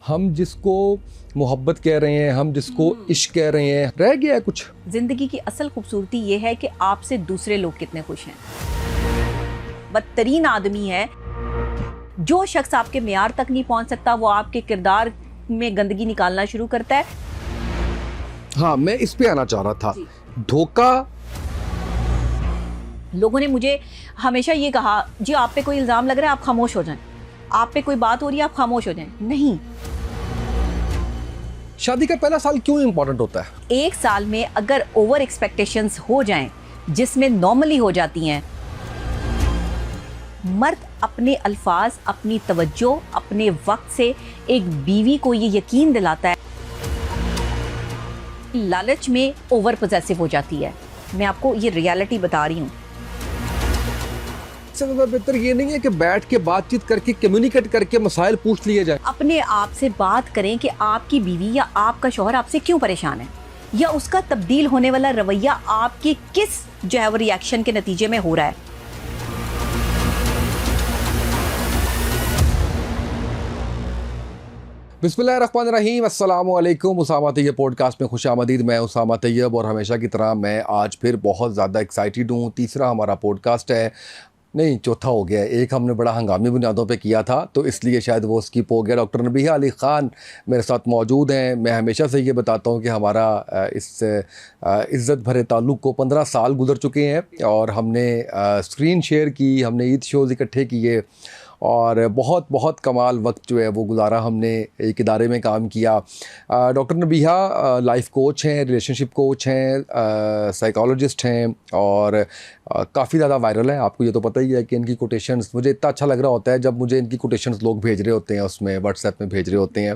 हम जिसको मोहब्बत कह रहे हैं, हम जिसको इश्क कह रहे हैं, रह गया है कुछ। जिंदगी की असल खूबसूरती ये है कि आपसे दूसरे लोग कितने खुश हैं। बदतरीन आदमी है जो शख्स आपके मेयार तक नहीं पहुंच सकता, वो आपके किरदार में गंदगी निकालना शुरू करता है। हाँ, मैं इस पे आना चाह रहा था। धोखा। लोगों ने मुझे हमेशा ये कहा, जी आप पे कोई इल्जाम लग रहा है आप खामोश हो जाएं, आप पे कोई बात हो रही है आप खामोश हो जाएं। नहीं, शादी का पहला साल क्यों इम्पोर्टेंट होता है? एक साल में अगर ओवर एक्सपेक्टेशंस हो जाएं, जिसमें नॉर्मली हो जाती हैं, मर्द अपने अल्फाज, अपनी तवज्जो, अपने वक्त से एक बीवी को ये यकीन दिलाता है, लालच में ओवर पोजेसिव हो जाती है। मैं आपको ये रियलिटी बता रही हूँ। सबसे ज़्यादा बेहतर ये नहीं है कि बैठ के बातचीत करके, कम्युनिकेट करके मसाइल पूछ लिए जाए। अपने आप से बात करें कि आपकी बीवी या आपका शौहर आपसे क्यों परेशान है, या उसका तब्दील होने वाला रवैया आपके किस जो है वो रिएक्शन के नतीजे में हो रहा है। बिस्मिल्लाहिर्रहमानिर्रहीम, अस्सलाम वालेकुम। उसामा तैयब पॉडकास्ट में खुशामदीद। मैं उसामा तैयब और हमेशा की तरह मैं आज फिर बहुत ज़्यादा एक्साइटेड हूँ। तीसरा हमारा पॉडकास्ट है, नहीं चौथा हो गया। एक हमने बड़ा हंगामी बुनियादों पे किया था तो इसलिए शायद वो स्किप हो गया। डॉक्टर नबीहा अली ख़ान मेरे साथ मौजूद हैं। मैं हमेशा से ये बताता हूँ कि हमारा इस इज़्ज़त भरे ताल्लुक़ को 15 साल गुजर चुके हैं और हमने स्क्रीन शेयर की, हमने ईद शोज़ इकट्ठे किए और बहुत बहुत कमाल वक्त जो है वो गुजारा। हमने एक इदारे में काम किया। डॉक्टर नबीहा लाइफ कोच हैं, रिलेशनशिप कोच हैं, साइकोलॉजिस्ट हैं और काफ़ी ज़्यादा वायरल है। आपको ये तो पता ही है कि इनकी कोटेशंस, मुझे इतना अच्छा लग रहा होता है जब मुझे इनकी कोटेशंस लोग भेज रहे होते हैं, उसमें व्हाट्सएप में भेज रहे होते हैं।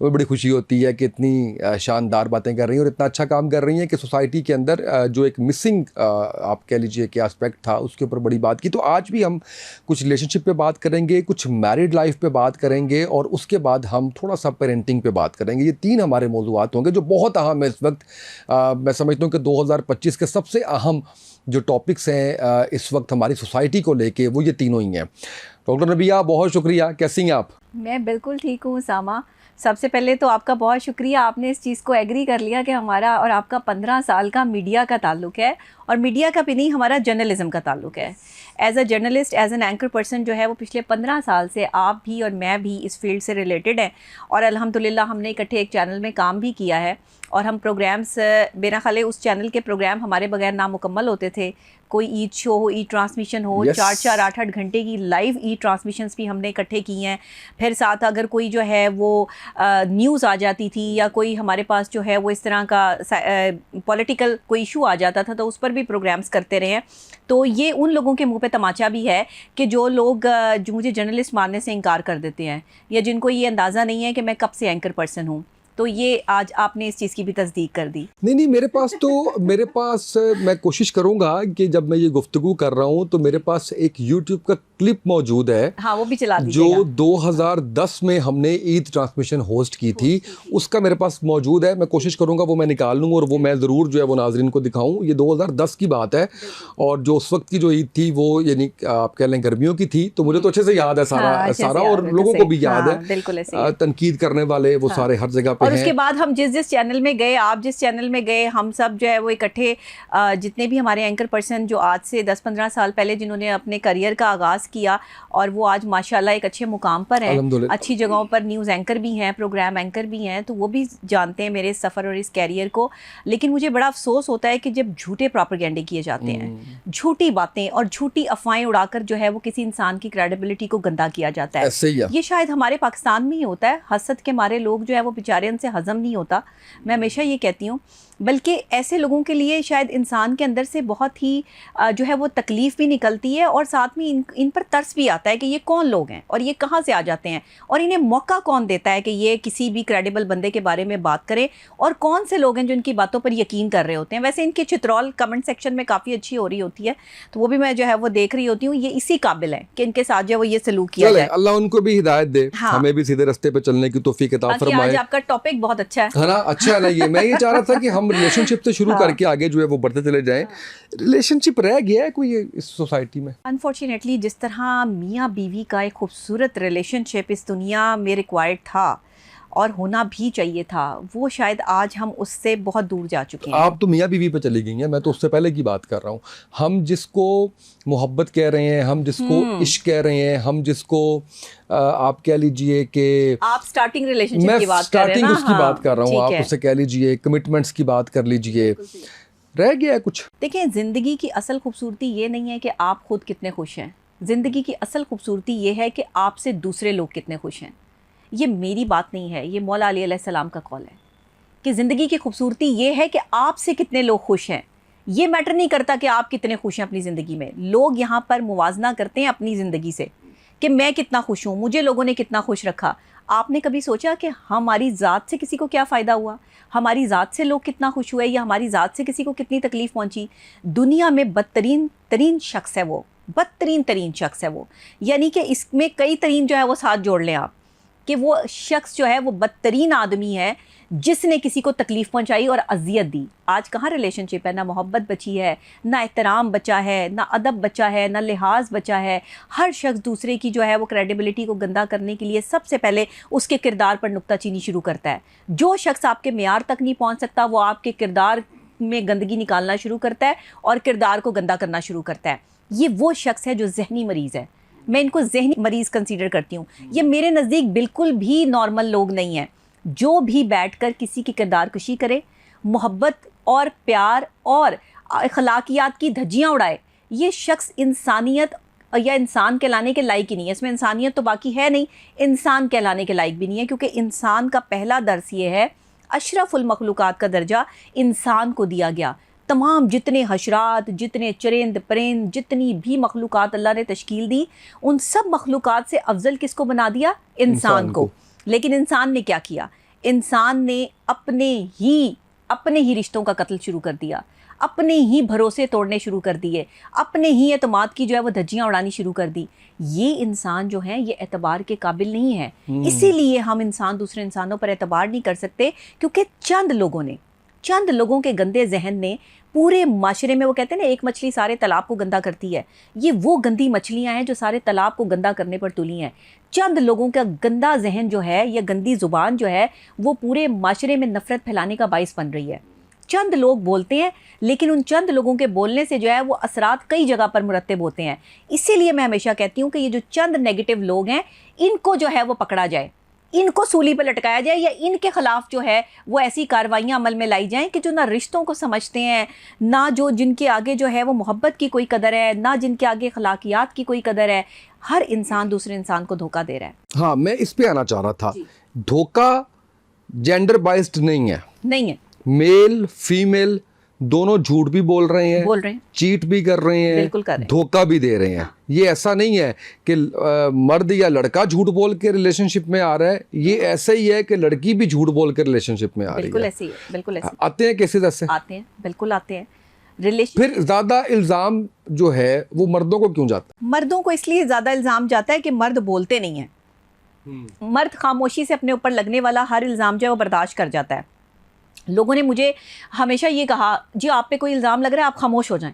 वो बड़ी खुशी होती है कि इतनी शानदार बातें कर रही हैं और इतना अच्छा काम कर रही हैं कि सोसाइटी के अंदर जो एक मिसिंग आप कह लीजिए कि एस्पेक्ट था, उसके ऊपर बड़ी बात की। तो आज भी हम कुछ रिलेशनशिप पे बात करेंगे, कुछ मैरिड लाइफ पे बात करेंगे और उसके बाद हम थोड़ा सा पेरेंटिंग पे बात करेंगे। ये 3 हमारे मौज़ूआत होंगे जो बहुत अहम है इस वक्त। मैं समझता हूँ कि 2025 के सबसे अहम जो टॉपिक्स हैं इस वक्त हमारी सोसाइटी को लेके, वो ये तीनों ही हैं। डॉक्टर नबीहा, बहुत शुक्रिया। कैसी हैं आप? मैं बिल्कुल ठीक हूँ उसामा। सबसे पहले तो आपका बहुत शुक्रिया, आपने इस चीज़ को एग्री कर लिया कि हमारा और आपका 15 साल का मीडिया का ताल्लुक़ है, और मीडिया का भी नहीं, हमारा जर्नलिज़म का ताल्लुक़ है। As a journalist, as an anchor person जो है वो पिछले 15 साल से आप भी और मैं भी इस फील्ड से रिलेटेड हैं और अल्हम्दुलिल्लाह हमने इकट्ठे एक चैनल में काम भी किया है। और हम प्रोग्राम्स, मेरा ख्याल है उस चैनल के प्रोग्राम हमारे बगैर नामुकम्मल होते थे। कोई ईद शो हो, ईद ट्रांसमिशन हो, 4-4, 8-8 घंटे की लाइव ईद ट्रांसमिशंस भी हमने इकट्ठे की हैं। फिर साथ अगर कोई जो है वो न्यूज़ आ जाती थी या कोई हमारे पास जो है वो इस तरह का पॉलिटिकल कोई इशू आ जाता था तो उस पर भी प्रोग्राम्स करते रहे हैं। तो ये उन लोगों के मुंह पे तमाचा भी है कि जो लोग जो मुझे जर्नलिस्ट मानने से इनकार कर देते हैं, या जिनको ये अंदाज़ा नहीं है कि मैं कब से एंकर पर्सन हूँ। तो ये आज आपने इस चीज़ की भी तस्दीक कर दी। नहीं, मेरे पास मैं कोशिश करूंगा कि जब मैं ये गुफ्तगू कर रहा हूं तो मेरे पास एक यूट्यूब का क्लिप मौजूद है। हाँ, वो भी चला दीजिएगा। जो 2010 में हमने ईद ट्रांसमिशन होस्ट की थी, उसका मेरे पास मौजूद है। मैं कोशिश करूंगा वो मैं निकाल लूँ और वो मैं ज़रूर जो है वो नाजरीन को दिखाऊं। ये 2010 की बात है और जो उस वक्त की जो ईद थी वो यानी आप कह लें गर्मियों की थी। तो मुझे तो अच्छे से याद है सारा और लोगों को भी याद है। तनकीद करने वाले वो सारे हर जगह पे। और उसके बाद हम जिस चैनल में गए, आप जिस चैनल में गए, हम सब जो है वो इकट्ठे, जितने भी हमारे एंकर पर्सन जो आज से 10-15 साल पहले जिन्होंने अपने करियर का आगाज़ किया और वो आज माशाल्लाह एक अच्छे मुकाम पर हैं, अच्छी जगहों पर न्यूज़ एंकर भी हैं, प्रोग्राम एंकर भी हैं, तो वो भी जानते हैं मेरे सफ़र और इस कैरियर को। लेकिन मुझे बड़ा अफसोस होता है कि जब झूठे प्रोपेगेंडे किए जाते हैं, झूठी बातें और झूठी अफवाहें उड़ाकर जो है वो किसी इंसान की क्रेडिबिलिटी को गंदा किया जाता है। ये शायद हमारे पाकिस्तान में ही होता है। हसद के मारे लोग जो है वो बेचारे, उनसे हज़म नहीं होता। मैं हमेशा ये कहती हूँ, बल्कि ऐसे लोगों के लिए शायद इंसान के अंदर से बहुत ही जो है वो तकलीफ़ भी निकलती है और साथ में इन पर तरस भी आता है कि ये कौन लोग हैं और ये कहाँ से आ जाते हैं और इन्हें मौका कौन देता है कि ये किसी भी क्रेडिबल बंदे के बारे में बात करें, और कौन से लोग हैं जो इनकी बातों पर यकीन कर रहे होते हैं। वैसे इनकी चित्रौल कमेंट सेक्शन में काफ़ी अच्छी हो रही होती है, तो वो भी मैं जो है वो देख रही होती हूँ। ये इसी काबिल है कि इनके साथ जो है वो ये सलूक किया जाए। अल्लाह उनको भी हिदायत दे। हाँ। हमें भी सीधे रास्ते पे चलने की तौफीक अता फरमाए। आज आपका टॉपिक बहुत अच्छा है ना, अच्छा है ना। ये मैं ये चाह रहा था कि हम रिलेशनशिप से शुरू करके आगे जो है वो बढ़ते चले जाएं। रिलेशनशिप रह गया है कोई इस सोसाइटी में? अनफॉर्चुनेटली जिस तरह मियाँ बीवी का एक खूबसूरत रिलेशनशिप इस दुनिया में रिक्वायर्ड था और होना भी चाहिए था, वो शायद आज हम उससे बहुत दूर जा चुके हैं। आप तो मियाँ बीवी पे चली गई हैं, मैं तो उससे पहले की बात कर रहा हूँ। हम जिसको मोहब्बत कह रहे हैं, हम जिसको इश्क कह रहे हैं, हम जिसको आप कह लीजिए कि आप स्टार्टिंग रिलेशनशिप मैं की बात कर रहे हैं स्टार्टिंग ना? उसकी बात कर रहा हूँ, ठीक आप है। उससे कह लीजिए कमिटमेंट्स की बात कर लीजिए, रह गया है कुछ? देखिए, ज़िंदगी की असल खूबसूरती ये नहीं है कि आप खुद कितने खुश हैं। ज़िंदगी की असल खूबसूरती ये है कि आपसे दूसरे लोग कितने खुश हैं। ये मेरी बात नहीं है, ये मौला अली अलैहिस्सलाम का कौल है कि ज़िंदगी की खूबसूरती ये है कि आपसे कितने लोग खुश हैं। ये मैटर नहीं करता कि आप कितने खुश हैं अपनी ज़िंदगी में। लोग यहाँ पर मुवाजना करते हैं अपनी ज़िंदगी से कि मैं कितना खुश हूँ, मुझे लोगों ने कितना खुश रखा। आपने कभी सोचा कि हमारी ज़ात से किसी को क्या फ़ायदा हुआ, हमारी ज़ात से लोग कितना खुश हुए, या हमारी ज़ात से किसी को कितनी तकलीफ़ पहुँची? दुनिया में बदतरीन तरीन शख्स है वो, बदतरीन तरीन शख्स है वो। यानी कि इसमें कई तरीन जो है वो साथ जोड़ लें आप, कि वो शख्स जो है वो बदतरीन आदमी है जिसने किसी को तकलीफ़ पहुंचाई और अजियत दी। आज कहाँ रिलेशनशिप है? ना मोहब्बत बची है, ना एहतराम बचा है, ना अदब बचा है, ना लिहाज बचा है। हर शख्स दूसरे की जो है वो क्रेडिबिलिटी को गंदा करने के लिए सबसे पहले उसके किरदार पर नुक्ताचीनी शुरू करता है। जो शख्स आपके मेयार तक नहीं पहुँच सकता वो आपके किरदार में गंदगी निकालना शुरू करता है और किरदार को गंदा करना शुरू करता है। ये वो शख्स है जो जहनी मरीज़ है। मैं इनको जहनी मरीज़ कंसीडर करती हूँ। ये मेरे नज़दीक बिल्कुल भी नॉर्मल लोग नहीं हैं। जो भी बैठकर किसी की किरदार कशी करे, मोहब्बत और प्यार और अखलाकियात की धज्जियाँ उड़ाए, ये शख्स इंसानियत या इंसान कहलाने के लायक ही नहीं है। इसमें इंसानियत तो बाकी है नहीं, इंसान कहलाने के लायक भी नहीं है, क्योंकि इंसान का पहला दर्स ये है, अशरफुल मखलूक़ात का दर्जा इंसान को दिया गया। तमाम जितने हशरात, जितने चरिंद परिंद, जितनी भी मखलूक़ात अल्लाह ने तश्कील दी, उन सब मखलूक़ात से अफजल किसको बना दिया? इंसान को। लेकिन इंसान ने क्या किया? इंसान ने अपने ही रिश्तों का कत्ल शुरू कर दिया, अपने ही भरोसे तोड़ने शुरू कर दिए, अपने ही एतमाद की जो है वो धज्जियाँ उड़ानी शुरू कर दी। ये इंसान जो है ये एतबार के काबिल नहीं है। इसीलिए हम इंसान दूसरे इंसानों पर एतबार नहीं कर सकते, क्योंकि चंद लोगों के गंदे जहन ने पूरे माशरे में, वो कहते हैं ना एक मछली सारे तालाब को गंदा करती है, ये वो गंदी मछलियां हैं जो सारे तालाब को गंदा करने पर तुली हैं। चंद लोगों का गंदा जहन जो है या गंदी ज़ुबान जो है वो पूरे माशरे में नफ़रत फैलाने का बाइस बन रही है। चंद लोग बोलते हैं, लेकिन उन चंद लोगों के बोलने से जो है वो असरात कई जगह पर मुरतब होते हैं। इसीलिए मैं हमेशा कहती हूँ कि ये जो चंद नेगेटिव लोग हैं इनको जो है वो पकड़ा जाए, इनको सूली पर लटकाया जाए, या इनके खिलाफ जो है वो ऐसी कार्रवाइयाँ अमल में लाई जाएं कि जो ना रिश्तों को समझते हैं, ना जो जिनके आगे जो है वो मोहब्बत की कोई कदर है, ना जिनके आगे अखलाकियात की कोई कदर है। हर इंसान दूसरे इंसान को धोखा दे रहा है। हाँ, मैं इस पे आना चाह रहा था। धोखा जेंडर बाइस्ड नहीं है। मेल फीमेल दोनों झूठ भी बोल रहे हैं, चीट भी कर रहे हैं, बिल्कुल कर रहे हैं, धोखा भी दे रहे हैं। ये ऐसा नहीं है कि मर्द या लड़का झूठ बोल के रिलेशनशिप में आ रहा है, ये ऐसा ही है कि लड़की भी झूठ बोल के रिलेशनशिप में आ रही है। बिल्कुल ऐसे ही है, बिल्कुल ऐसे आते हैं केसेस ऐसे, आते हैं, बिल्कुल आते हैं। फिर ज्यादा इल्जाम जो है वो मर्दों को क्यों जाता है? मर्दों को इसलिए ज्यादा इल्जाम जाता है कि मर्द बोलते नहीं है। मर्द खामोशी से अपने ऊपर लगने वाला हर इल्जाम जो है वो बर्दाश्त कर जाता है। लोगों ने मुझे हमेशा ये कहा, जी आप पे कोई इल्ज़ाम लग रहा है आप खामोश हो जाएं,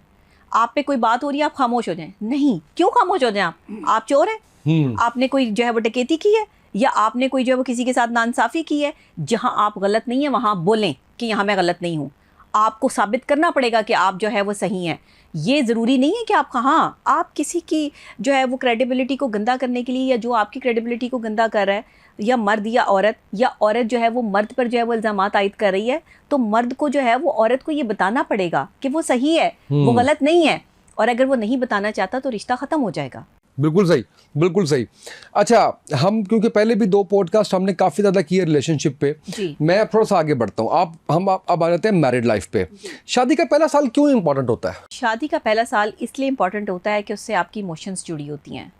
आप पे कोई बात हो रही है आप खामोश हो जाएं। नहीं, क्यों खामोश हो जाएं? आप चोर हैं? आपने कोई जो है वो डकैती की है, या आपने कोई जो है वो किसी के साथ नाइंसाफ़ी की है? जहां आप गलत नहीं है वहां बोलें कि यहाँ मैं गलत नहीं हूँ। आपको साबित करना पड़ेगा कि आप जो है वो सही हैं। ये ज़रूरी नहीं है कि आप कहाँ, आप किसी की जो है वो क्रेडिबिलिटी को गंदा करने के लिए, या जो आपकी क्रेडिबिलिटी को गंदा कर रहा है, या मर्द या औरत जो है वो मर्द पर जो है वो इल्ज़ामात आयद कर रही है, तो मर्द को जो है वो औरत को ये बताना पड़ेगा कि वो सही है, वो गलत नहीं है। और अगर वो नहीं बताना चाहता तो रिश्ता ख़त्म हो जाएगा। बिल्कुल सही, बिल्कुल सही। अच्छा, हम क्योंकि पहले भी 2 पॉडकास्ट हमने काफ़ी ज़्यादा किए रिलेशनशिप पे, मैं थोड़ा सा आगे बढ़ता हूँ। हम अब आ जाते हैं मैरिड लाइफ पे। शादी का पहला साल क्यों इम्पोर्टेंट होता है? शादी का पहला साल इसलिए इम्पोर्टेंट होता है कि उससे आपकी इमोशंस जुड़ी होती हैं,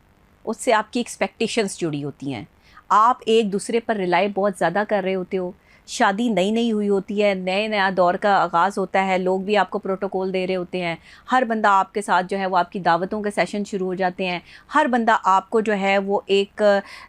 उससे आपकी एक्सपेक्टेशंस जुड़ी होती हैं। आप एक दूसरे पर रिलाई बहुत ज़्यादा कर रहे होते हो। शादी नई हुई होती है, नया दौर का आगाज़ होता है, लोग भी आपको प्रोटोकॉल दे रहे होते हैं। हर बंदा आपके साथ जो है वो आपकी दावतों के सेशन शुरू हो जाते हैं। हर बंदा आपको जो है वो एक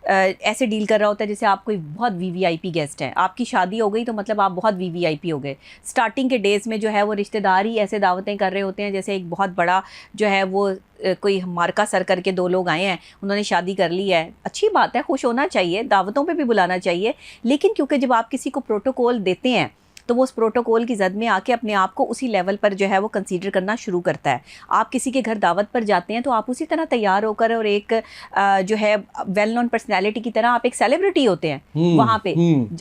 ऐसे डील कर रहा होता है जैसे आप कोई बहुत वीवीआईपी गेस्ट हैं। आपकी शादी हो गई तो मतलब आप बहुत वीवीआईपी हो गए। स्टार्टिंग के डेज़ में जो है वो रिश्तेदार ही ऐसे दावतें कर रहे होते हैं जैसे एक बहुत बड़ा जो है वो कोई मार्का सर करके 2 लोग आए हैं, उन्होंने शादी कर ली है, अच्छी बात है, खुश होना चाहिए, दावतों पे भी बुलाना चाहिए। लेकिन क्योंकि जब आप किसी को प्रोटोकॉल देते हैं तो वो उस प्रोटोकॉल की जद में आके अपने आप को उसी लेवल पर जो है वो कंसीडर करना शुरू करता है। आप किसी के घर दावत पर जाते हैं तो आप उसी तरह तैयार होकर और एक जो है वेल नोन पर्सनैलिटी की तरह आप एक सेलिब्रिटी होते हैं वहाँ पे।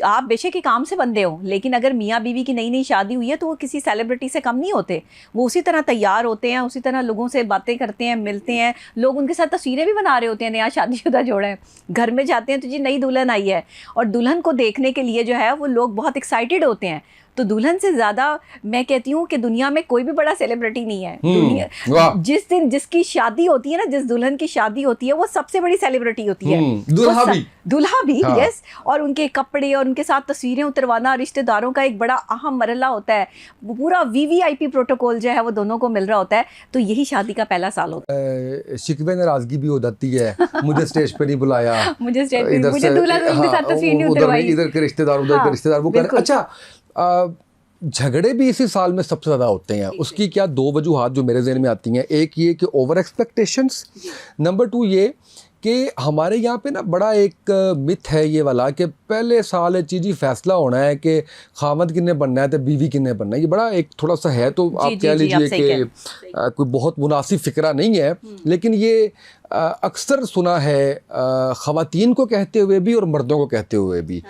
आप बेशक ही काम से बंदे हो, लेकिन अगर मियाँ बीवी की नई नई शादी हुई है तो वो किसी सेलिब्रिटी से कम नहीं होते। वो उसी तरह तैयार होते हैं, उसी तरह लोगों से बातें करते हैं, मिलते हैं, लोग उनके साथ तस्वीरें भी बना रहे होते हैं। नया शादीशुदा जोड़ा है, घर में जाते हैं तो जी नई दुल्हन आई है, और दुल्हन को देखने के लिए जो है वो लोग बहुत एक्साइटेड होते हैं। तो दुल्हन से ज़्यादा मैं कहती हूँ कि दुनिया में कोई भी बड़ा सेलिब्रिटी नहीं है। दुनिया जिस दिन जिसकी शादी होती है ना, जिस दुल्हन की शादी होती है, वो सबसे बड़ी सेलिब्रिटी होती है। दुल्हा भी हाँ। यस। और उनके कपड़े और उनके साथ तस्वीरें उतरवाना रिश्तेदारों का एक बड़ा अहम मरहला होता है। वो पूरा वीवीआईपी प्रोटोकॉल जो है वो दोनों को मिल रहा होता है। तो यही शादी का पहला साल होता है। शिकवे नाराजगी भी हो जाती है, मुझे स्टेज पे नहीं बुलाया, मुझे दूल्हा के साथ तस्वीर नहीं उतरवाई, इधर के रिश्तेदार उधर के रिश्तेदार वो कर। अच्छा, झगड़े भी इसी साल में सबसे ज़्यादा होते हैं। उसकी क्या 2 वजूहात जो मेरे ज़हन में आती हैं। एक ये कि ओवर एक्सपेक्टेशंस, नंबर 2 ये कि हमारे यहाँ पे ना बड़ा एक मिथ है ये वाला कि पहले साल चीज़ ही फैसला होना है कि खामद किन्ने बनना है तो बीवी किन्ने बनना है। ये बड़ा एक थोड़ा सा है, तो आप कह लीजिए कि कोई बहुत मुनासिब फ़िक्रा नहीं है, लेकिन ये अक्सर सुना है ख़वातीन को कहते हुए भी और मर्दों को कहते हुए भी।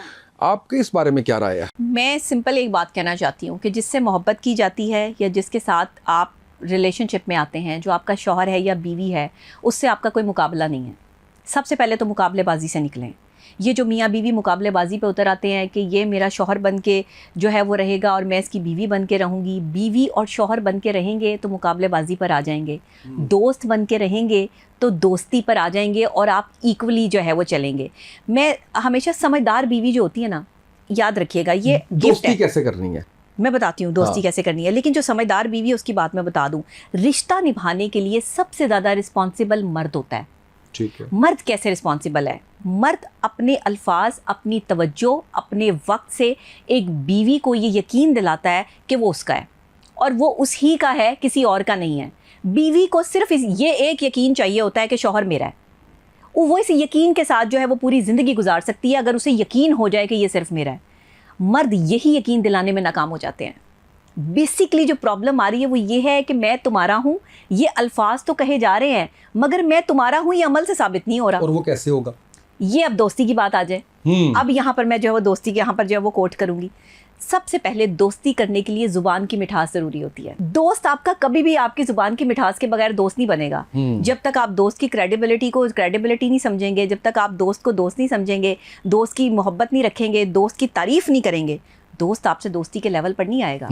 आपके इस बारे में क्या राय है? मैं सिंपल एक बात कहना चाहती हूँ कि जिससे मोहब्बत की जाती है या जिसके साथ आप रिलेशनशिप में आते हैं, जो आपका शौहर है या बीवी है, उससे आपका कोई मुकाबला नहीं है। सबसे पहले तो मुकाबलेबाजी से निकलें। ये जो मियाँ बीवी मुकाबलेबाजी पे उतर आते हैं कि ये मेरा शौहर बन के जो है वो रहेगा और मैं इसकी बीवी बन के रहूँगी, बीवी और शौहर बन के रहेंगे तो मुकाबलेबाजी पर आ जाएंगे, दोस्त बन के रहेंगे तो दोस्ती पर आ जाएंगे, और आप इक्वली जो है वो चलेंगे। मैं हमेशा समझदार बीवी जो होती है ना, याद रखिएगा, ये दोस्ती कैसे करनी है मैं बताती हूँ, दोस्ती कैसे करनी है। लेकिन जो समझदार बीवी है उसकी बात मैं बता दूँ, रिश्ता निभाने के लिए सबसे ज़्यादा रिस्पॉन्सिबल मर्द होता है। ठीक है। मर्द कैसे रिस्पॉन्सिबल है? मर्द अपने अल्फाज, अपनी तवज्जो, अपने वक्त से एक बीवी को ये यकीन दिलाता है कि वो उसका है और वो उस ही का है, किसी और का नहीं है। बीवी को सिर्फ ये एक यकीन चाहिए होता है कि शौहर मेरा है। वो इस यकीन के साथ जो है वो पूरी ज़िंदगी गुजार सकती है अगर उसे यकीन हो जाए कि ये सिर्फ मेरा है। मर्द यही यकीन दिलाने में नाकाम हो जाते हैं। बेसिकली जो प्रॉब्लम आ रही है वो ये है कि मैं तुम्हारा हूँ, ये अल्फाज तो कहे जा रहे हैं मगर मैं तुम्हारा हूँ ये अमल से साबित नहीं हो रहा। और वो कैसे होगा? ये अब दोस्ती की बात आ जाए। अब यहाँ पर मैं जो है वो दोस्ती के यहाँ पर जो है वो कोट करूँगी। सबसे पहले दोस्ती करने के लिए जुबान की मिठास जरूरी होती है। दोस्त आपका कभी भी आपकी जुबान की मिठास के बगैर दोस्त नहीं बनेगा। जब तक आप दोस्त की क्रेडिबिलिटी को क्रेडिबिलिटी नहीं समझेंगे, जब तक आप दोस्त को दोस्त नहीं समझेंगे, दोस्त की मोहब्बत नहीं रखेंगे, दोस्त की तारीफ नहीं करेंगे, दोस्त आपसे दोस्ती के लेवल पर नहीं आएगा।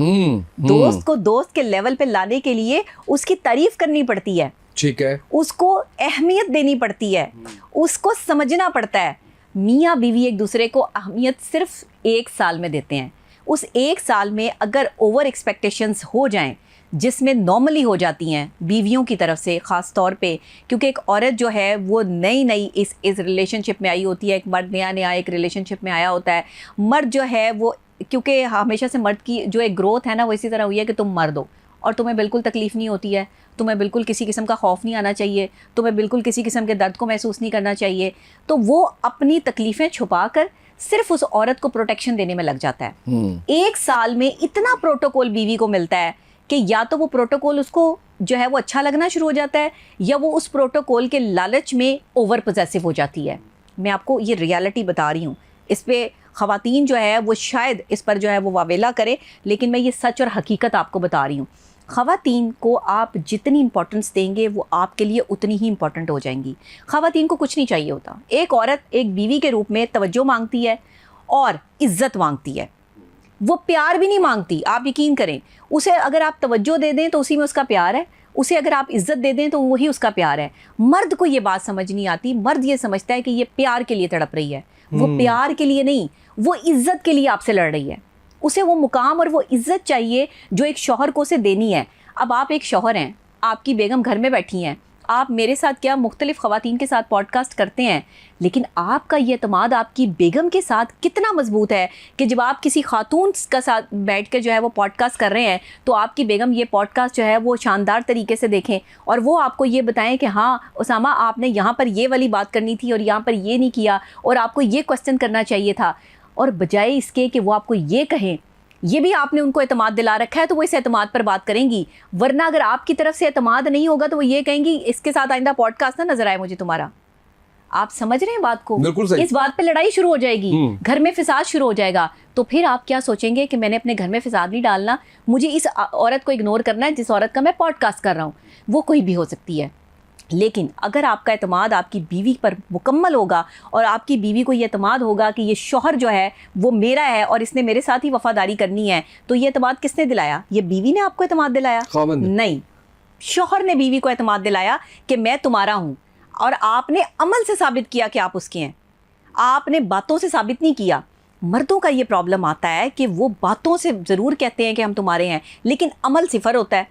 दोस्त को दोस्त के लेवल पे लाने के लिए उसकी तारीफ करनी पड़ती है, ठीक है, उसको अहमियत देनी पड़ती है, उसको समझना पड़ता है। मियाँ बीवी एक दूसरे को अहमियत सिर्फ 1 साल में देते हैं। उस 1 साल में अगर ओवर एक्सपेक्टेशंस हो जाएं, जिसमें नॉर्मली हो जाती हैं बीवियों की तरफ से ख़ास तौर पे, क्योंकि एक औरत जो है वो नई नई इस रिलेशनशिप में आई होती है, एक मर्द नया नया एक रिलेशनशिप में आया होता है। मर्द जो है वो, क्योंकि हमेशा से मर्द की जो एक ग्रोथ है ना वो इसी तरह हुई है कि तुम मर्द हो और तुम्हें बिल्कुल तकलीफ़ नहीं होती है, तुम्हें बिल्कुल किसी किस्म का खौफ नहीं आना चाहिए, तुम्हें बिल्कुल किसी किस्म के दर्द को महसूस नहीं करना चाहिए। तो वो अपनी तकलीफ़ें छुपा कर सिर्फ उस औरत को प्रोटेक्शन देने में लग जाता है। 1 साल में इतना प्रोटोकॉल बीवी को मिलता है कि या तो वो प्रोटोकॉल उसको जो है वो अच्छा लगना शुरू हो जाता है या वो उस प्रोटोकॉल के लालच में ओवर पोजेसिव हो जाती है। मैं आपको ये रियलिटी बता रही हूँ। इस पे ख़वातीन जो है वो शायद इस पर जो है वो वावेला करे, लेकिन मैं ये सच और हकीकत आपको बता रही हूँ। ख़वातीन को आप जितनी इंपॉर्टेंस देंगे वो आपके लिए उतनी ही इंपॉर्टेंट हो जाएंगी। ख़वातीन को कुछ नहीं चाहिए होता। एक औरत एक बीवी के रूप में तवज्जो मांगती है और इज़्ज़त मांगती है, वो प्यार भी नहीं मांगती। आप यकीन करें, उसे अगर आप तवज्जो दे दें तो उसी में उसका प्यार है, उसे अगर आप इज़्ज़त दे दें तो वही उसका प्यार है। मर्द को ये बात समझ नहीं आती। मर्द ये समझता है कि ये प्यार के लिए तड़प रही है, वो प्यार के लिए नहीं, वो इज़्ज़त के लिए आपसे लड़ रही है। उसे वो मुकाम और वो इज़्ज़त चाहिए जो एक शौहर को उसे देनी है। अब आप एक शौहर हैं, आपकी बेगम घर में बैठी हैं, आप मेरे साथ क्या मुख्तलिफ ख़वातीन के साथ पॉडकास्ट करते हैं, लेकिन आपका ये एतमाद आपकी बेगम के साथ कितना मजबूत है कि जब आप किसी खातून का साथ बैठ कर जो है वो पॉडकास्ट कर रहे हैं तो आपकी बेगम ये पॉडकास्ट जो है वो शानदार तरीके से देखें और वो आपको ये बताएं कि हाँ उसामा आपने यहाँ पर ये वाली बात करनी थी और यहाँ पर ये नहीं किया और आपको ये क्वेश्चन करना चाहिए था, और बजाय इसके कि वो आपको ये कहें, ये भी आपने उनको एतमाद दिला रखा है तो वो इस एतमाद पर बात करेंगी। वरना अगर आपकी तरफ से एतमाद नहीं होगा तो वो ये कहेंगी इसके साथ आइंदा पॉडकास्ट ना नजर आए मुझे तुम्हारा। आप समझ रहे हैं बात को? बिल्कुल सही। इस बात पे लड़ाई शुरू हो जाएगी, घर में फिसाद शुरू हो जाएगा। तो फिर आप क्या सोचेंगे कि मैंने अपने घर में फिसाद नहीं डालना, मुझे इस औरत को इग्नोर करना है जिस औरत का मैं पॉडकास्ट कर रहा हूँ। वो कोई भी हो सकती है, लेकिन अगर आपका एतमाद आपकी बीवी पर मुकम्मल होगा और आपकी बीवी को ये एतमाद होगा कि ये शौहर जो है वो मेरा है और इसने मेरे साथ ही वफादारी करनी है, तो ये एतमाद किसने दिलाया? ये बीवी ने आपको एतमाद दिलाया? नहीं, शौहर ने बीवी को एतमाद दिलाया कि मैं तुम्हारा हूँ, और आपने अमल से साबित किया कि आप उसके हैं, आपने बातों से साबित नहीं किया। मर्दों का ये प्रॉब्लम आता है कि वो बातों से ज़रूर कहते हैं कि हम तुम्हारे हैं, लेकिन अमल सिफर होता है।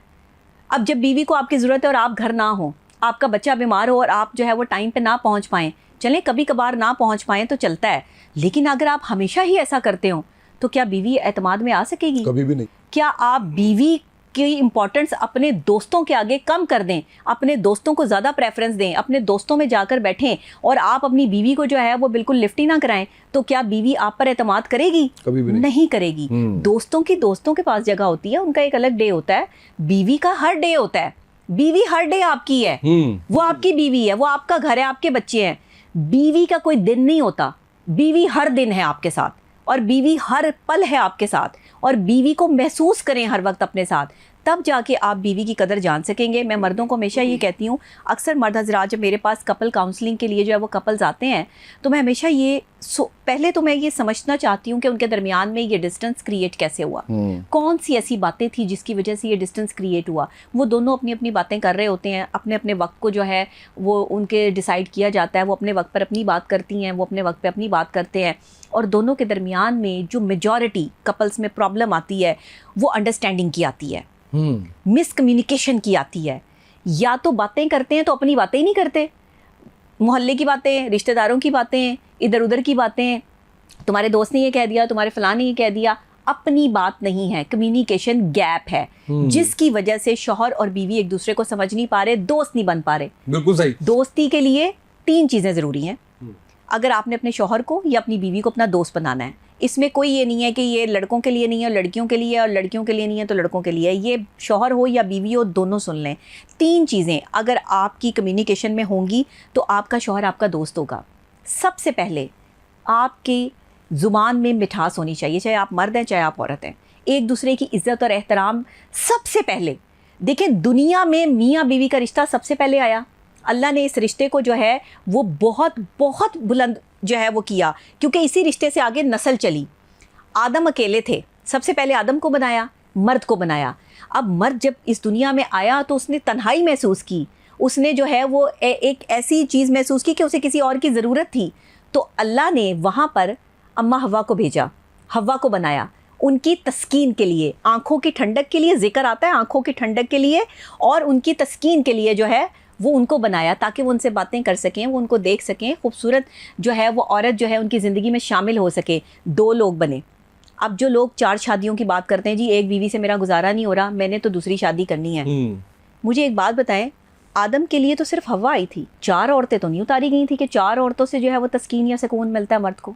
अब जब बीवी को आपकी ज़रूरत है और आप घर ना हो, आपका बच्चा बीमार हो और आप जो है वो टाइम पे ना पहुंच पाएँ, चलें कभी कभार ना पहुंच पाएँ तो चलता है, लेकिन अगर आप हमेशा ही ऐसा करते हो तो क्या बीवी एतमाद में आ सकेगी? कभी भी नहीं। क्या आप बीवी की इम्पोर्टेंस अपने दोस्तों के आगे कम कर दें, अपने दोस्तों को ज़्यादा प्रेफरेंस दें, अपने दोस्तों में जाकर बैठें और आप अपनी बीवी को जो है वो बिल्कुल लिफ्ट ही ना कराएं, तो क्या बीवी आप पर एतमाद करेगी? कभी भी नहीं करेगी। दोस्तों के पास जगह होती है, उनका एक अलग डे होता है, बीवी का हर डे होता है। बीवी हर डे आपकी है, वो आपकी बीवी है, वो आपका घर है, आपके बच्चे हैं। बीवी का कोई दिन नहीं होता, बीवी हर दिन है आपके साथ और बीवी हर पल है आपके साथ, और बीवी को महसूस करें हर वक्त अपने साथ, तब जाके आप बीवी की कदर जान सकेंगे। मैं मर्दों को हमेशा ये कहती हूँ, अक्सर मर्द हजरात जब मेरे पास कपल काउंसलिंग के लिए जो है वो कपल्स आते हैं तो मैं हमेशा ये पहले तो मैं ये समझना चाहती हूँ कि उनके दरमियान में ये डिस्टेंस क्रिएट कैसे हुआ, कौन सी ऐसी बातें थी जिसकी वजह से ये डिस्टेंस क्रिएट हुआ। वो दोनों अपनी अपनी बातें कर रहे होते हैं, अपने अपने वक्त को जो है वो उनके डिसाइड किया जाता है, वो अपने वक्त पर अपनी बात करती हैं, वो अपने वक्त पर अपनी बात करते हैं, और दोनों के दरमियान में जो मेजॉरिटी कपल्स में प्रॉब्लम आती है वो अंडरस्टैंडिंग की आती है, मिसकम्युनिकेशन की आती है। या तो बातें करते हैं तो अपनी बातें ही नहीं करते, मोहल्ले की बातें, रिश्तेदारों की बातें, इधर उधर की बातें, तुम्हारे दोस्त ने ये कह दिया, तुम्हारे फलां ने ये कह दिया, अपनी बात नहीं है। कम्युनिकेशन गैप है जिसकी वजह से शौहर और बीवी एक दूसरे को समझ नहीं पा रहे, दोस्त नहीं बन पा रहे। बिल्कुल सही। दोस्ती के लिए 3 चीज़ें ज़रूरी हैं अगर आपने अपने शौहर को या अपनी बीवी को अपना दोस्त बनाना है। इसमें कोई ये नहीं है कि ये लड़कों के लिए नहीं है, लड़कियों के लिए, और लड़कियों के लिए नहीं है तो लड़कों के लिए है। ये शौहर हो या बीवी हो, दोनों सुन लें। 3 चीज़ें अगर आपकी कम्युनिकेशन में होंगी तो आपका शौहर आपका दोस्त होगा। सबसे पहले आपकी ज़ुबान में मिठास होनी चाहिए, चाहे आप मर्द हैं चाहे आप औरत हैं। एक दूसरे की इज़्ज़त और एहतराम सबसे पहले। देखें, दुनिया में मियाँ बीवी का रिश्ता सबसे पहले आया। अल्लाह ने इस रिश्ते को जो है वो बहुत बहुत बुलंद जो है वो किया, क्योंकि इसी रिश्ते से आगे नस्ल चली। आदम अकेले थे, सबसे पहले आदम को बनाया, मर्द को बनाया। अब मर्द जब इस दुनिया में आया तो उसने तन्हाई महसूस की, उसने जो है वो एक ऐसी चीज़ महसूस की कि उसे किसी और की ज़रूरत थी। तो अल्लाह ने वहाँ पर अम्मा हव्वा को भेजा, हव्वा को बनाया उनकी तस्कीन के लिए, आँखों की ठंडक के लिए। ज़िक्र आता है आँखों की ठंडक के लिए, और उनकी तस्कीन के लिए जो है वो उनको बनाया ताकि वो उनसे बातें कर सकें, वो उनको देख सकें, खूबसूरत जो है वो औरत जो है उनकी ज़िंदगी में शामिल हो सके। 2 लोग बने। अब जो लोग 4 शादियों की बात करते हैं, जी एक बीवी से मेरा गुजारा नहीं हो रहा, मैंने तो दूसरी शादी करनी है। मुझे एक बात बताएं, आदम के लिए तो सिर्फ हवा आई थी, 4 औरतें तो नहीं उतारी गई थी कि 4 औरतों से जो है वो तस्कीन या सुकून मिलता है मर्द को।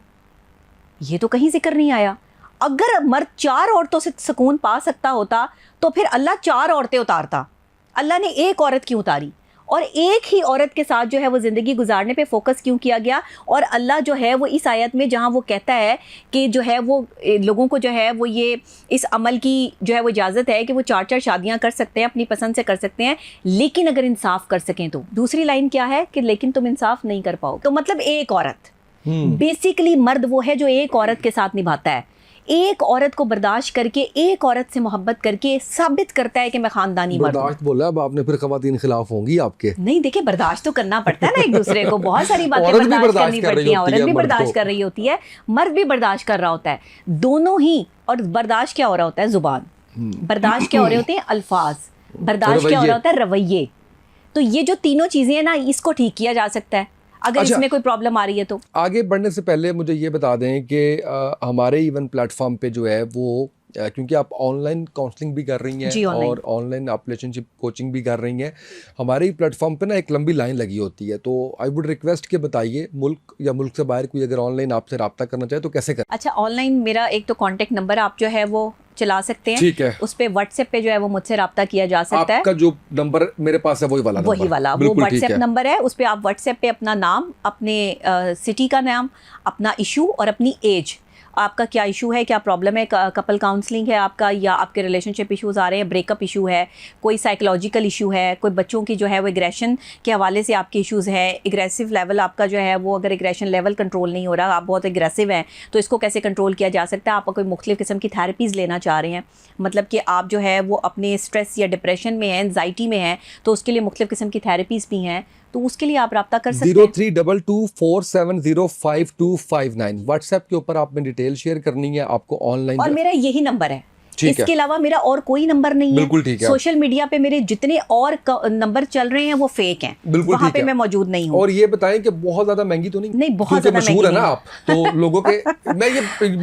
ये तो कहीं जिक्र नहीं आया। अगर मर्द 4 औरतों से सुकून पा सकता होता तो फिर अल्लाह 4 औरतें उतारता। अल्लाह ने एक औरत क्यों उतारी, और एक ही औरत के साथ जो है वो ज़िंदगी गुजारने पे फोकस क्यों किया गया? और अल्लाह जो है वो इस आयत में जहाँ वो कहता है कि जो है वो लोगों को जो है वो ये इस अमल की जो है वो इजाज़त है कि वो 4-4 शादियाँ कर सकते हैं, अपनी पसंद से कर सकते हैं, लेकिन अगर इंसाफ कर सकें तो। दूसरी लाइन क्या है कि लेकिन तुम इंसाफ नहीं कर पाओगे। तो मतलब एक औरत, बेसिकली मर्द वो है जो एक औरत के साथ निभाता है, एक औरत को बर्दाश्त करके, एक औरत से मोहब्बत करके साबित करता है कि मैं खानदानी मर्द हूं। बर्दाश्त बोला, अब आपने फिर खवातीन खिलाफ होंगी आपके। नहीं, देखिए बर्दाश्त तो करना पड़ता है ना एक दूसरे को, बहुत सारी बातें बर्दाश्त करनी पड़ती हैं। औरत भी बर्दाश्त कर रही होती है, मर्द भी बर्दाश्त कर रहा होता है, दोनों ही। और बर्दाश्त क्या हो रहा होता है? जुबान। बर्दाश्त क्या हो रहे होते हैं? अल्फाज। बर्दाश्त क्या हो रहा होता है? रवैये। तो ये जो तीनों चीज़ें हैं ना, इसको ठीक किया जा सकता है अगर अच्छा, इसमें कोई प्रॉब्लम आ रही है तो। आगे बढ़ने से पहले मुझे ये बता दें कि हमारे इवन प्लेटफॉर्म पे जो है वो क्योंकि आप ऑनलाइन काउंसलिंग भी कर रही जी, हैं ऑनलाइन। और ऑनलाइन आप रिलेशनशिप कोचिंग भी कर रही हैं, हमारे ही प्लेटफॉर्म पे ना एक लंबी लाइन लगी होती है, तो आई वुड रिक्वेस्ट कि बताइए मुल्क या मुल्क से बाहर कोई अगर ऑनलाइन आपसे रब्ता करना चाहे तो कैसे करें? अच्छा, ऑनलाइन मेरा एक तो कांटेक्ट नंबर आप जो है वो चला सकते हैं। ठीक है। उस पे व्हाट्सएप पे जो है वो मुझसे रब्ता किया जा सकता है। आपका जो नंबर मेरे पास है वही वाला वो बिल्कुल ठीक व्हाट्सएप है। नंबर है। उस पे आप व्हाट्सएप पे अपना नाम, अपने सिटी का नाम, अपना इशू और अपनी एज, आपका क्या इशू है, क्या प्रॉब्लम है, कपल काउंसलिंग है आपका, या आपके रिलेशनशिप इश्यूज आ रहे हैं, ब्रेकअप इशू है, कोई साइकोलॉजिकल इशू है, कोई बच्चों की जो है वो एग्रेशन के हवाले से आपके इश्यूज़ है, एग्रेसिव लेवल आपका जो है वो, अगर एग्रेशन लेवल कंट्रोल नहीं हो रहा, आप बहुत एग्रेसिव हैं, तो इसको कैसे कंट्रोल किया जा सकता है। आप कोई मुख्तलिफ़ किस्म की थेरेपीज़ लेना चाह रहे हैं, मतलब कि आप जो है वो अपने स्ट्रेस या डिप्रेशन में हैं, एंजाइटी में हैं, तो उसके लिए मुख्तलिफ़ किस्म की थेरेपीज़ भी हैं, तो उसके लिए आप रब्ता कर सकते हैं। 0322470559 व्हाट्सएप के ऊपर आपने डिटेल शेयर करनी है, आपको ऑनलाइन और मेरा यही नंबर है, ठीक है। इसके अलावा मेरा और कोई नंबर नहीं है। बिल्कुल ठीक है। सोशल मीडिया पे मेरे जितने और नंबर चल रहे हैं वो फेक हैं, बिल्कुल वहाँ ठीक पे है। मैं मौजूद नहीं हूँ। और ये बताएं कि बहुत ज्यादा महंगी तो नहीं? नहीं, बहुत क्योंकि ज्यादा मशहूर है महंगी ना नहीं। आप, तो लोगों के मैं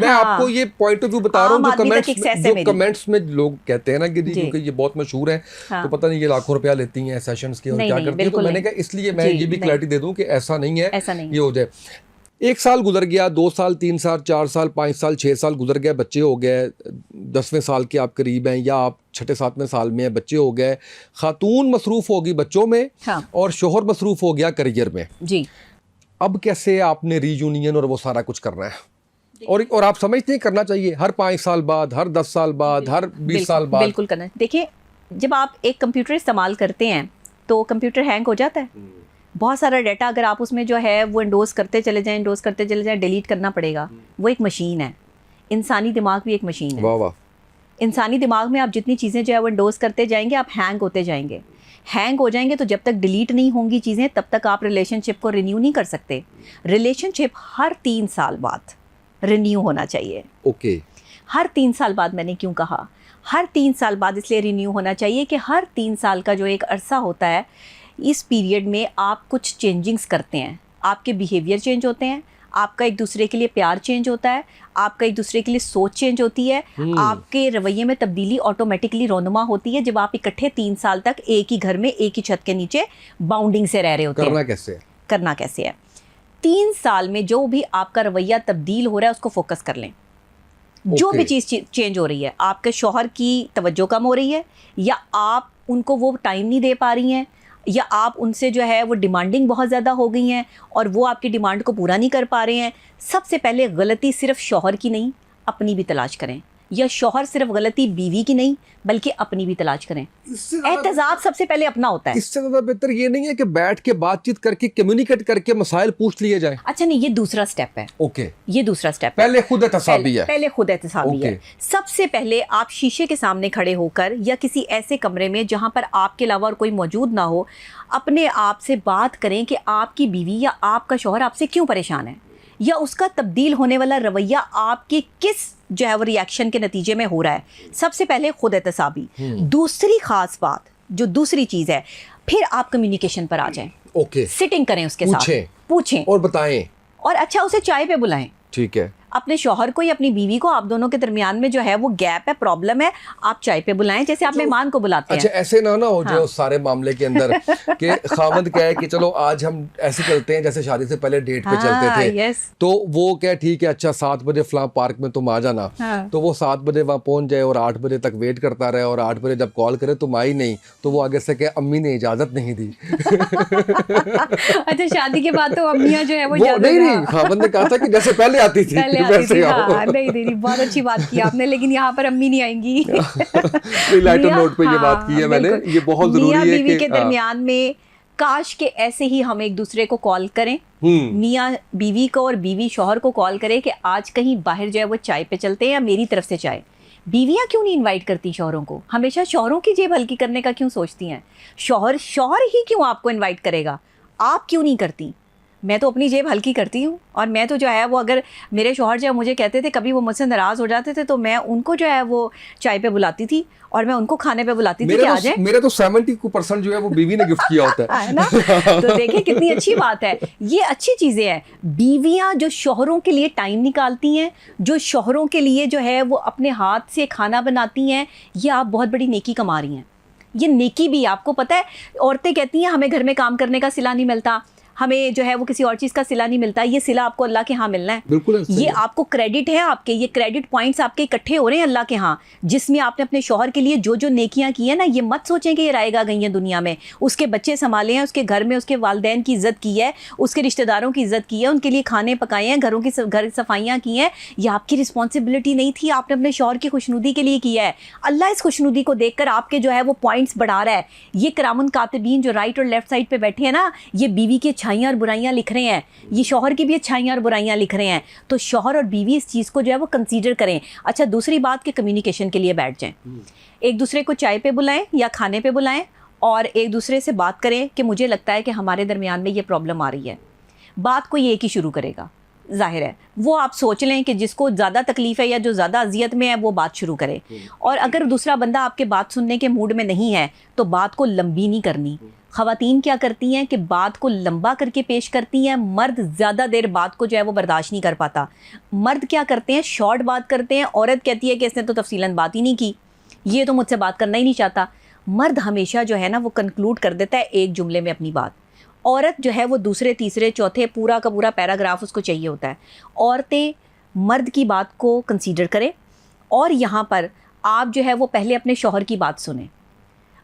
हाँ। आपको ये पॉइंट ऑफ व्यू बता रहा हूँ आम जो आदमी तक access है जो मेरी। कमेंट्स में लोग कहते हैं ना कि जी जी। क्योंकि ये बहुत मशहूर है, हाँ। तो पता नहीं ये लाखों रुपया लेती हैं सेशंस के और नहीं, क्या नहीं, करती है, तो बिल्कुल मैंने नहीं। कहा इसलिए मैं जी, ये भी नहीं। क्लैरिटी दे दूं कि ऐसा नहीं है, ऐसा नहीं है। ये हो जाए। 1 साल गुजर गया, 2 साल, 3 साल, 4 साल, 5 साल, 6 साल गुजर गए, बच्चे हो गए, 10वें साल के आप करीब हैं या आप 6-7वें साल में हैं, बच्चे हो गए, खातून मसरूफ़ होगी बच्चों में, हाँ। और शोहर मसरूफ़ हो गया करियर में। जी, अब कैसे आपने रीयूनियन और वो सारा कुछ करना है? और आप समझते हैं करना चाहिए हर 5 साल बाद, हर 10 साल बाद, हर 20 साल बाद? बिल्कुल करना है। देखिए, जब आप एक कंप्यूटर इस्तेमाल करते हैं तो कंप्यूटर हैंग हो जाता है। बहुत सारा डाटा अगर आप उसमें जो है वो इंडोज करते चले जाएं, डिलीट करना पड़ेगा। वो एक मशीन है, इंसानी दिमाग भी एक मशीन है। वाह वाह। इंसानी दिमाग में आप जितनी चीज़ें जो है वो इंडोज करते जाएंगे, आप हैंग होते जाएंगे। हैंग हो जाएंगे तो जब तक डिलीट नहीं होंगी चीज़ें, तब तक आप रिलेशनशिप को रिन्यू नहीं कर सकते। रिलेशनशिप हर 3 साल बाद रिन्यू होना चाहिए। ओके। हर 3 साल बाद, मैंने क्यों कहा हर 3 साल बाद, इसलिए रिन्यू होना चाहिए कि हर 3 साल का जो एक अरसा होता है, इस पीरियड में आप कुछ चेंजिंग्स करते हैं, आपके बिहेवियर चेंज होते हैं, आपका एक दूसरे के लिए प्यार चेंज होता है, आपका एक दूसरे के लिए सोच चेंज होती है, आपके रवैये में तब्दीली ऑटोमेटिकली रोनुमा होती है जब आप इकट्ठे 3 साल तक एक ही घर में, एक ही छत के नीचे बाउंडिंग से रह रहे होते हैं। करना कैसे है? 3 साल में जो भी आपका रवैया तब्दील हो रहा है उसको फोकस कर लें। जो भी चीज़ चेंज हो रही है, आपके शौहर की तवज्जो कम हो रही है, या आप उनको वो टाइम नहीं दे पा रही हैं, या आप उनसे जो है वो डिमांडिंग बहुत ज़्यादा हो गई हैं और वो आपकी डिमांड को पूरा नहीं कर पा रहे हैं, सबसे पहले गलती सिर्फ शौहर की नहीं, अपनी भी तलाश करें। या शौहर सिर्फ गलती बीवी की नहीं बल्कि अपनी भी तलाश करें। एहतजाब सबसे पहले अपना होता है। इससे ज़्यादा बेहतर ये नहीं है कि बैठ के बातचीत करके, कम्युनिकेट करके मसाइल पूछ लिए जाए? अच्छा नहीं, ये दूसरा स्टेप है। ओके, ये दूसरा स्टेप है। पहले खुद एहतसाबी है। पहले खुद एहतसाबी है। सबसे पहले आप शीशे के सामने खड़े होकर या किसी ऐसे कमरे में जहां पर आपके अलावा और कोई मौजूद ना हो, अपने आप से बात करें कि आपकी बीवी या आपका शौहर आपसे क्यों परेशान है, या उसका तब्दील होने वाला रवैया आपके किस जो है वो रिएक्शन के नतीजे में हो रहा है। सबसे पहले खुद एहतसाबी। दूसरी खास बात, जो दूसरी चीज़ है, फिर आप कम्युनिकेशन पर आ जाएं। ओके, सिटिंग करें उसके साथ, पूछें और बताएं, और अच्छा उसे चाय पे बुलाएं। ठीक है। अपने शौहर को या अपनी बीवी को, आप दोनों के दरमियान में जो है वो गैप है, प्रॉब्लम है, आप चाय पे बुलाएं जैसे आप मेहमान को बुलाते हैं। अच्छा, ऐसे ना हो जाए हाँ। उस सारे मामले के अंदर कि खामद कहे कि चलो आज हम ऐसे चलते हैं जैसे शादी से पहले डेट पे चलते थे, यस। तो वो क्या ठीक है, अच्छा 7 बजे फलां पार्क में तुम आ जाना, तो वो 7 बजे वहाँ पहुंच जाए और 8 बजे तक वेट करता रहे, और 8 बजे जब कॉल करे तुम आई नहीं, तो वो आगे से कहे अम्मी ने इजाजत नहीं दी। अच्छा, शादी के बाद तो अम्मियाँ जो है वो नहीं, खामद ने कहा था कि जैसे पहले आती थी वैसे आओ। नहीं, बहुत अच्छी बात की आपने, लेकिन यहाँ पर अम्मी नहीं आएंगी। लाइटर नोट पे ये बात की है मैंने, ये बहुत जरूरी है बीवी के दरमियान में काश के ऐसे ही हम एक दूसरे को कॉल करें, मियाँ बीवी को और बीवी शौहर को कॉल करें कि आज कहीं बाहर जो है वो चाय पे चलते हैं, या मेरी तरफ से चाय। बीवियाँ क्यों नहीं इनवाइट करती शौहरों को? हमेशा शौहरों की जेब हल्की करने का क्यों सोचती हैं? शौहर ही क्यों आपको इनवाइट करेगा? आप क्यों नहीं करती? मैं तो अपनी जेब हल्की करती हूँ। और मैं तो जो है वो, अगर मेरे शौहर जो है मुझे कहते थे, कभी वो मुझसे नाराज़ हो जाते थे, तो मैं उनको जो है वो चाय पे बुलाती थी और मैं उनको खाने पे बुलाती थी कि आ जाए। मेरे तो 70% जो है वो बीवी ने गिफ्ट किया होता है। है ना? तो देखिए कितनी अच्छी बात है, ये अच्छी चीज़ें हैं। बीवियाँ जो शौहरों के लिए टाइम निकालती हैं, जो शौहरों के लिए जो है वो अपने हाथ से खाना बनाती हैं, ये आप बहुत बड़ी नेकी कमा रही हैं। ये नेकी भी, आपको पता है, औरतें कहती हैं हमें घर में काम करने का सिला नहीं मिलता, हमें जो है वो किसी और चीज़ का सिला नहीं मिलता, ये सिला आपको अल्लाह के यहाँ मिलना है। बिल्कुल, ये आपको क्रेडिट है, आपके ये क्रेडिट पॉइंट्स आपके इकट्ठे हो रहे हैं अल्लाह के यहाँ, जिसमें आपने अपने शौहर के लिए जो जो नेकियां की हैं ना, ये मत सोचें कि ये रायगा गई हैं दुनिया में। उसके बच्चे संभाले हैं, उसके घर में उसके वालदैन की इज्जत की है, उसके रिश्तेदारों की इज्जत की है, उनके लिए खाने पकाए हैं, घरों की घर सफाइयाँ की हैं। ये आपकी रिस्पॉन्सिबिलिटी नहीं थी, आपने अपने शौहर की खुशनुदी के लिए किया है। अल्लाह इस खुशनुदी को देखकर आपके जो है वो पॉइंट्स बढ़ा रहा है। ये करामुन कातिबीन जो राइट और लेफ्ट साइड पर बैठे हैं ना, ये बीवी की अच्छाइयाँ और बुराइयाँ लिख रहे हैं, ये शौहर की भी अच्छाइयाँ और बुराइयाँ लिख रहे हैं। तो शौहर और बीवी इस चीज़ को जो है वो कंसीडर करें। अच्छा, दूसरी बात कि कम्युनिकेशन के लिए बैठ जाएं, एक दूसरे को चाय पे बुलाएं या खाने पे बुलाएं और एक दूसरे से बात करें कि मुझे लगता है कि हमारे दरमियान में ये प्रॉब्लम आ रही है। बात कोई एक ही शुरू करेगा, जाहिर है वो आप सोच लें कि जिसको ज़्यादा तकलीफ़ है या जो ज़्यादा अजियत में है वो बात शुरू करे। और अगर दूसरा बंदा आपके बात सुनने के मूड में नहीं है तो बात को लंबी नहीं करनी। ख़वातीन क्या करती हैं कि बात को लंबा करके पेश करती हैं, मर्द ज़्यादा देर बात को जो है वो बर्दाश्त नहीं कर पाता। मर्द क्या करते हैं, शॉर्ट बात करते हैं। औरत कहती है कि इसने तो तफसीलन बात ही नहीं की, ये तो मुझसे बात करना ही नहीं चाहता। मर्द हमेशा जो है ना वो कंक्लूड कर देता है एक जुमले में अपनी बात। औरत जो है वो दूसरे तीसरे चौथे पूरा का पूरा पैराग्राफ उसको चाहिए होता है। औरतें मर्द की बात को कंसीडर करें और यहाँ पर आप जो है वो पहले अपने शौहर की बात सुनें।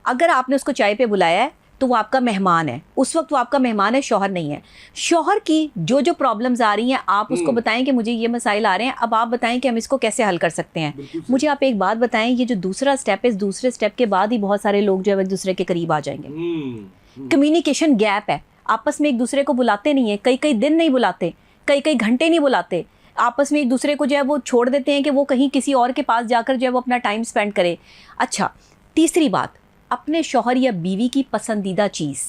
अगर आपने उसको चाय पे बुलाया है तो वो आपका मेहमान है, उस वक्त वो आपका मेहमान है, शौहर नहीं है। शौहर की जो जो प्रॉब्लम्स आ रही हैं आप उसको बताएं कि मुझे ये मसाइल आ रहे हैं, अब आप बताएं कि हम इसको कैसे हल कर सकते हैं। मुझे आप एक बात बताएं, ये जो दूसरा स्टेप है, इस दूसरे स्टेप के बाद ही बहुत सारे लोग जो है एक दूसरे के करीब आ जाएंगे। कम्युनिकेशन गैप है, आपस में एक दूसरे को बुलाते नहीं है, कई कई दिन नहीं बुलाते, कई कई घंटे नहीं बुलाते, आपस में एक दूसरे को जो है वो छोड़ देते हैं कि वो कहीं किसी और के पास जाकर जो है वो अपना टाइम स्पेंड करे। अच्छा, तीसरी बात, अपने शौहर या बीवी की पसंदीदा चीज़,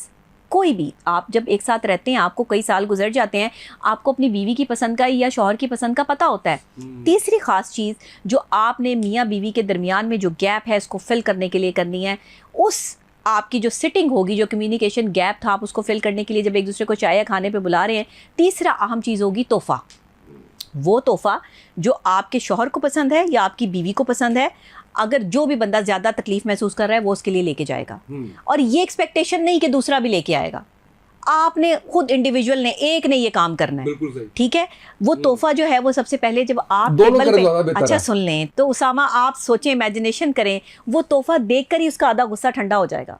कोई भी, आप जब एक साथ रहते हैं, आपको कई साल गुजर जाते हैं, आपको अपनी बीवी की पसंद का या शौहर की पसंद का पता होता है। तीसरी ख़ास चीज़ जो आपने मियाँ बीवी के दरमियान में जो गैप है इसको फिल करने के लिए करनी है, उस आपकी जो सिटिंग होगी, जो कम्युनिकेशन गैप था, आप उसको फिल करने के लिए जब एक दूसरे को चाय या खाने पे बुला रहे हैं, तीसरा अहम चीज़ होगी तोहफ़ा। वो तोहफ़ा जो आपके शौहर को पसंद है या आपकी बीवी को पसंद है, अगर जो भी बंदा ज़्यादा तकलीफ़ महसूस कर रहा है वो उसके लिए लेके जाएगा। और ये एक्सपेक्टेशन नहीं कि दूसरा भी लेके आएगा, आपने खुद इंडिविजुअल ने, एक ने ये काम करना है, ठीक है। वो तोहफा जो है वो सबसे पहले जब आप टेबल पे, अच्छा सुन लें तो उसामा, आप सोचें, इमेजिनेशन करें, वो तोहफा देखकर ही उसका आधा गुस्सा ठंडा हो जाएगा।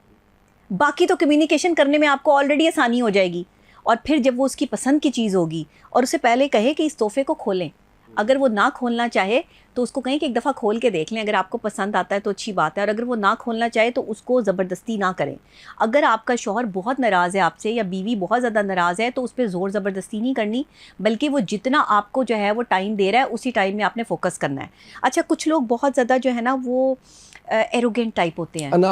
बाकी तो कम्युनिकेशन करने में आपको ऑलरेडी आसानी हो जाएगी। और फिर जब वो उसकी पसंद की चीज़ होगी और उसे पहले कहे कि इस तोहफे को खोलें, अगर वो ना खोलना चाहे तो उसको कहें कि एक दफ़ा खोल के देख लें, अगर आपको पसंद आता है तो अच्छी बात है, और अगर वो ना खोलना चाहे तो उसको ज़बरदस्ती ना करें। अगर आपका शौहर बहुत नाराज़ है आपसे या बीवी बहुत ज़्यादा नाराज़ है तो उस पर ज़ोर ज़बरदस्ती नहीं करनी, बल्कि वो जितना आपको जो है वो टाइम दे रहा है उसी टाइम में आपने फोकस करना है। अच्छा, कुछ लोग बहुत ज़्यादा जो है ना वो एरोगेंट टाइप होते हैं, अना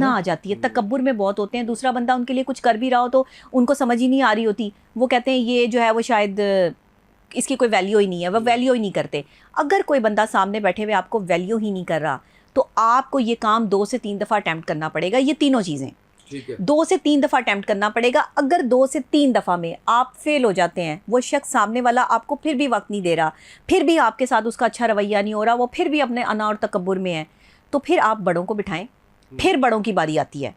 आ जाती है, तकब्बुर में बहुत होते हैं। दूसरा बंदा उनके लिए कुछ कर भी रहा हो तो उनको समझ ही नहीं आ रही होती, वो कहते हैं ये जो है वो शायद इसकी कोई वैल्यू ही नहीं है, वह वैल्यू ही नहीं करते। अगर कोई बंदा सामने बैठे हुए आपको वैल्यू ही नहीं कर रहा तो आपको ये काम 2 से 3 दफ़ा अटैम्प्ट करना पड़ेगा। ये तीनों चीज़ें 2 से 3 दफ़ा अटैम्प्ट करना पड़ेगा। अगर 2 से 3 दफ़ा में आप फेल हो जाते हैं, वो शख्स सामने वाला आपको फिर भी वक्त नहीं दे रहा, फिर भी आपके साथ उसका अच्छा रवैया नहीं हो रहा, वो फिर भी अपने अना और तकब्बुर में है, तो फिर आप बड़ों को बिठाएं। फिर बड़ों की बारी आती है,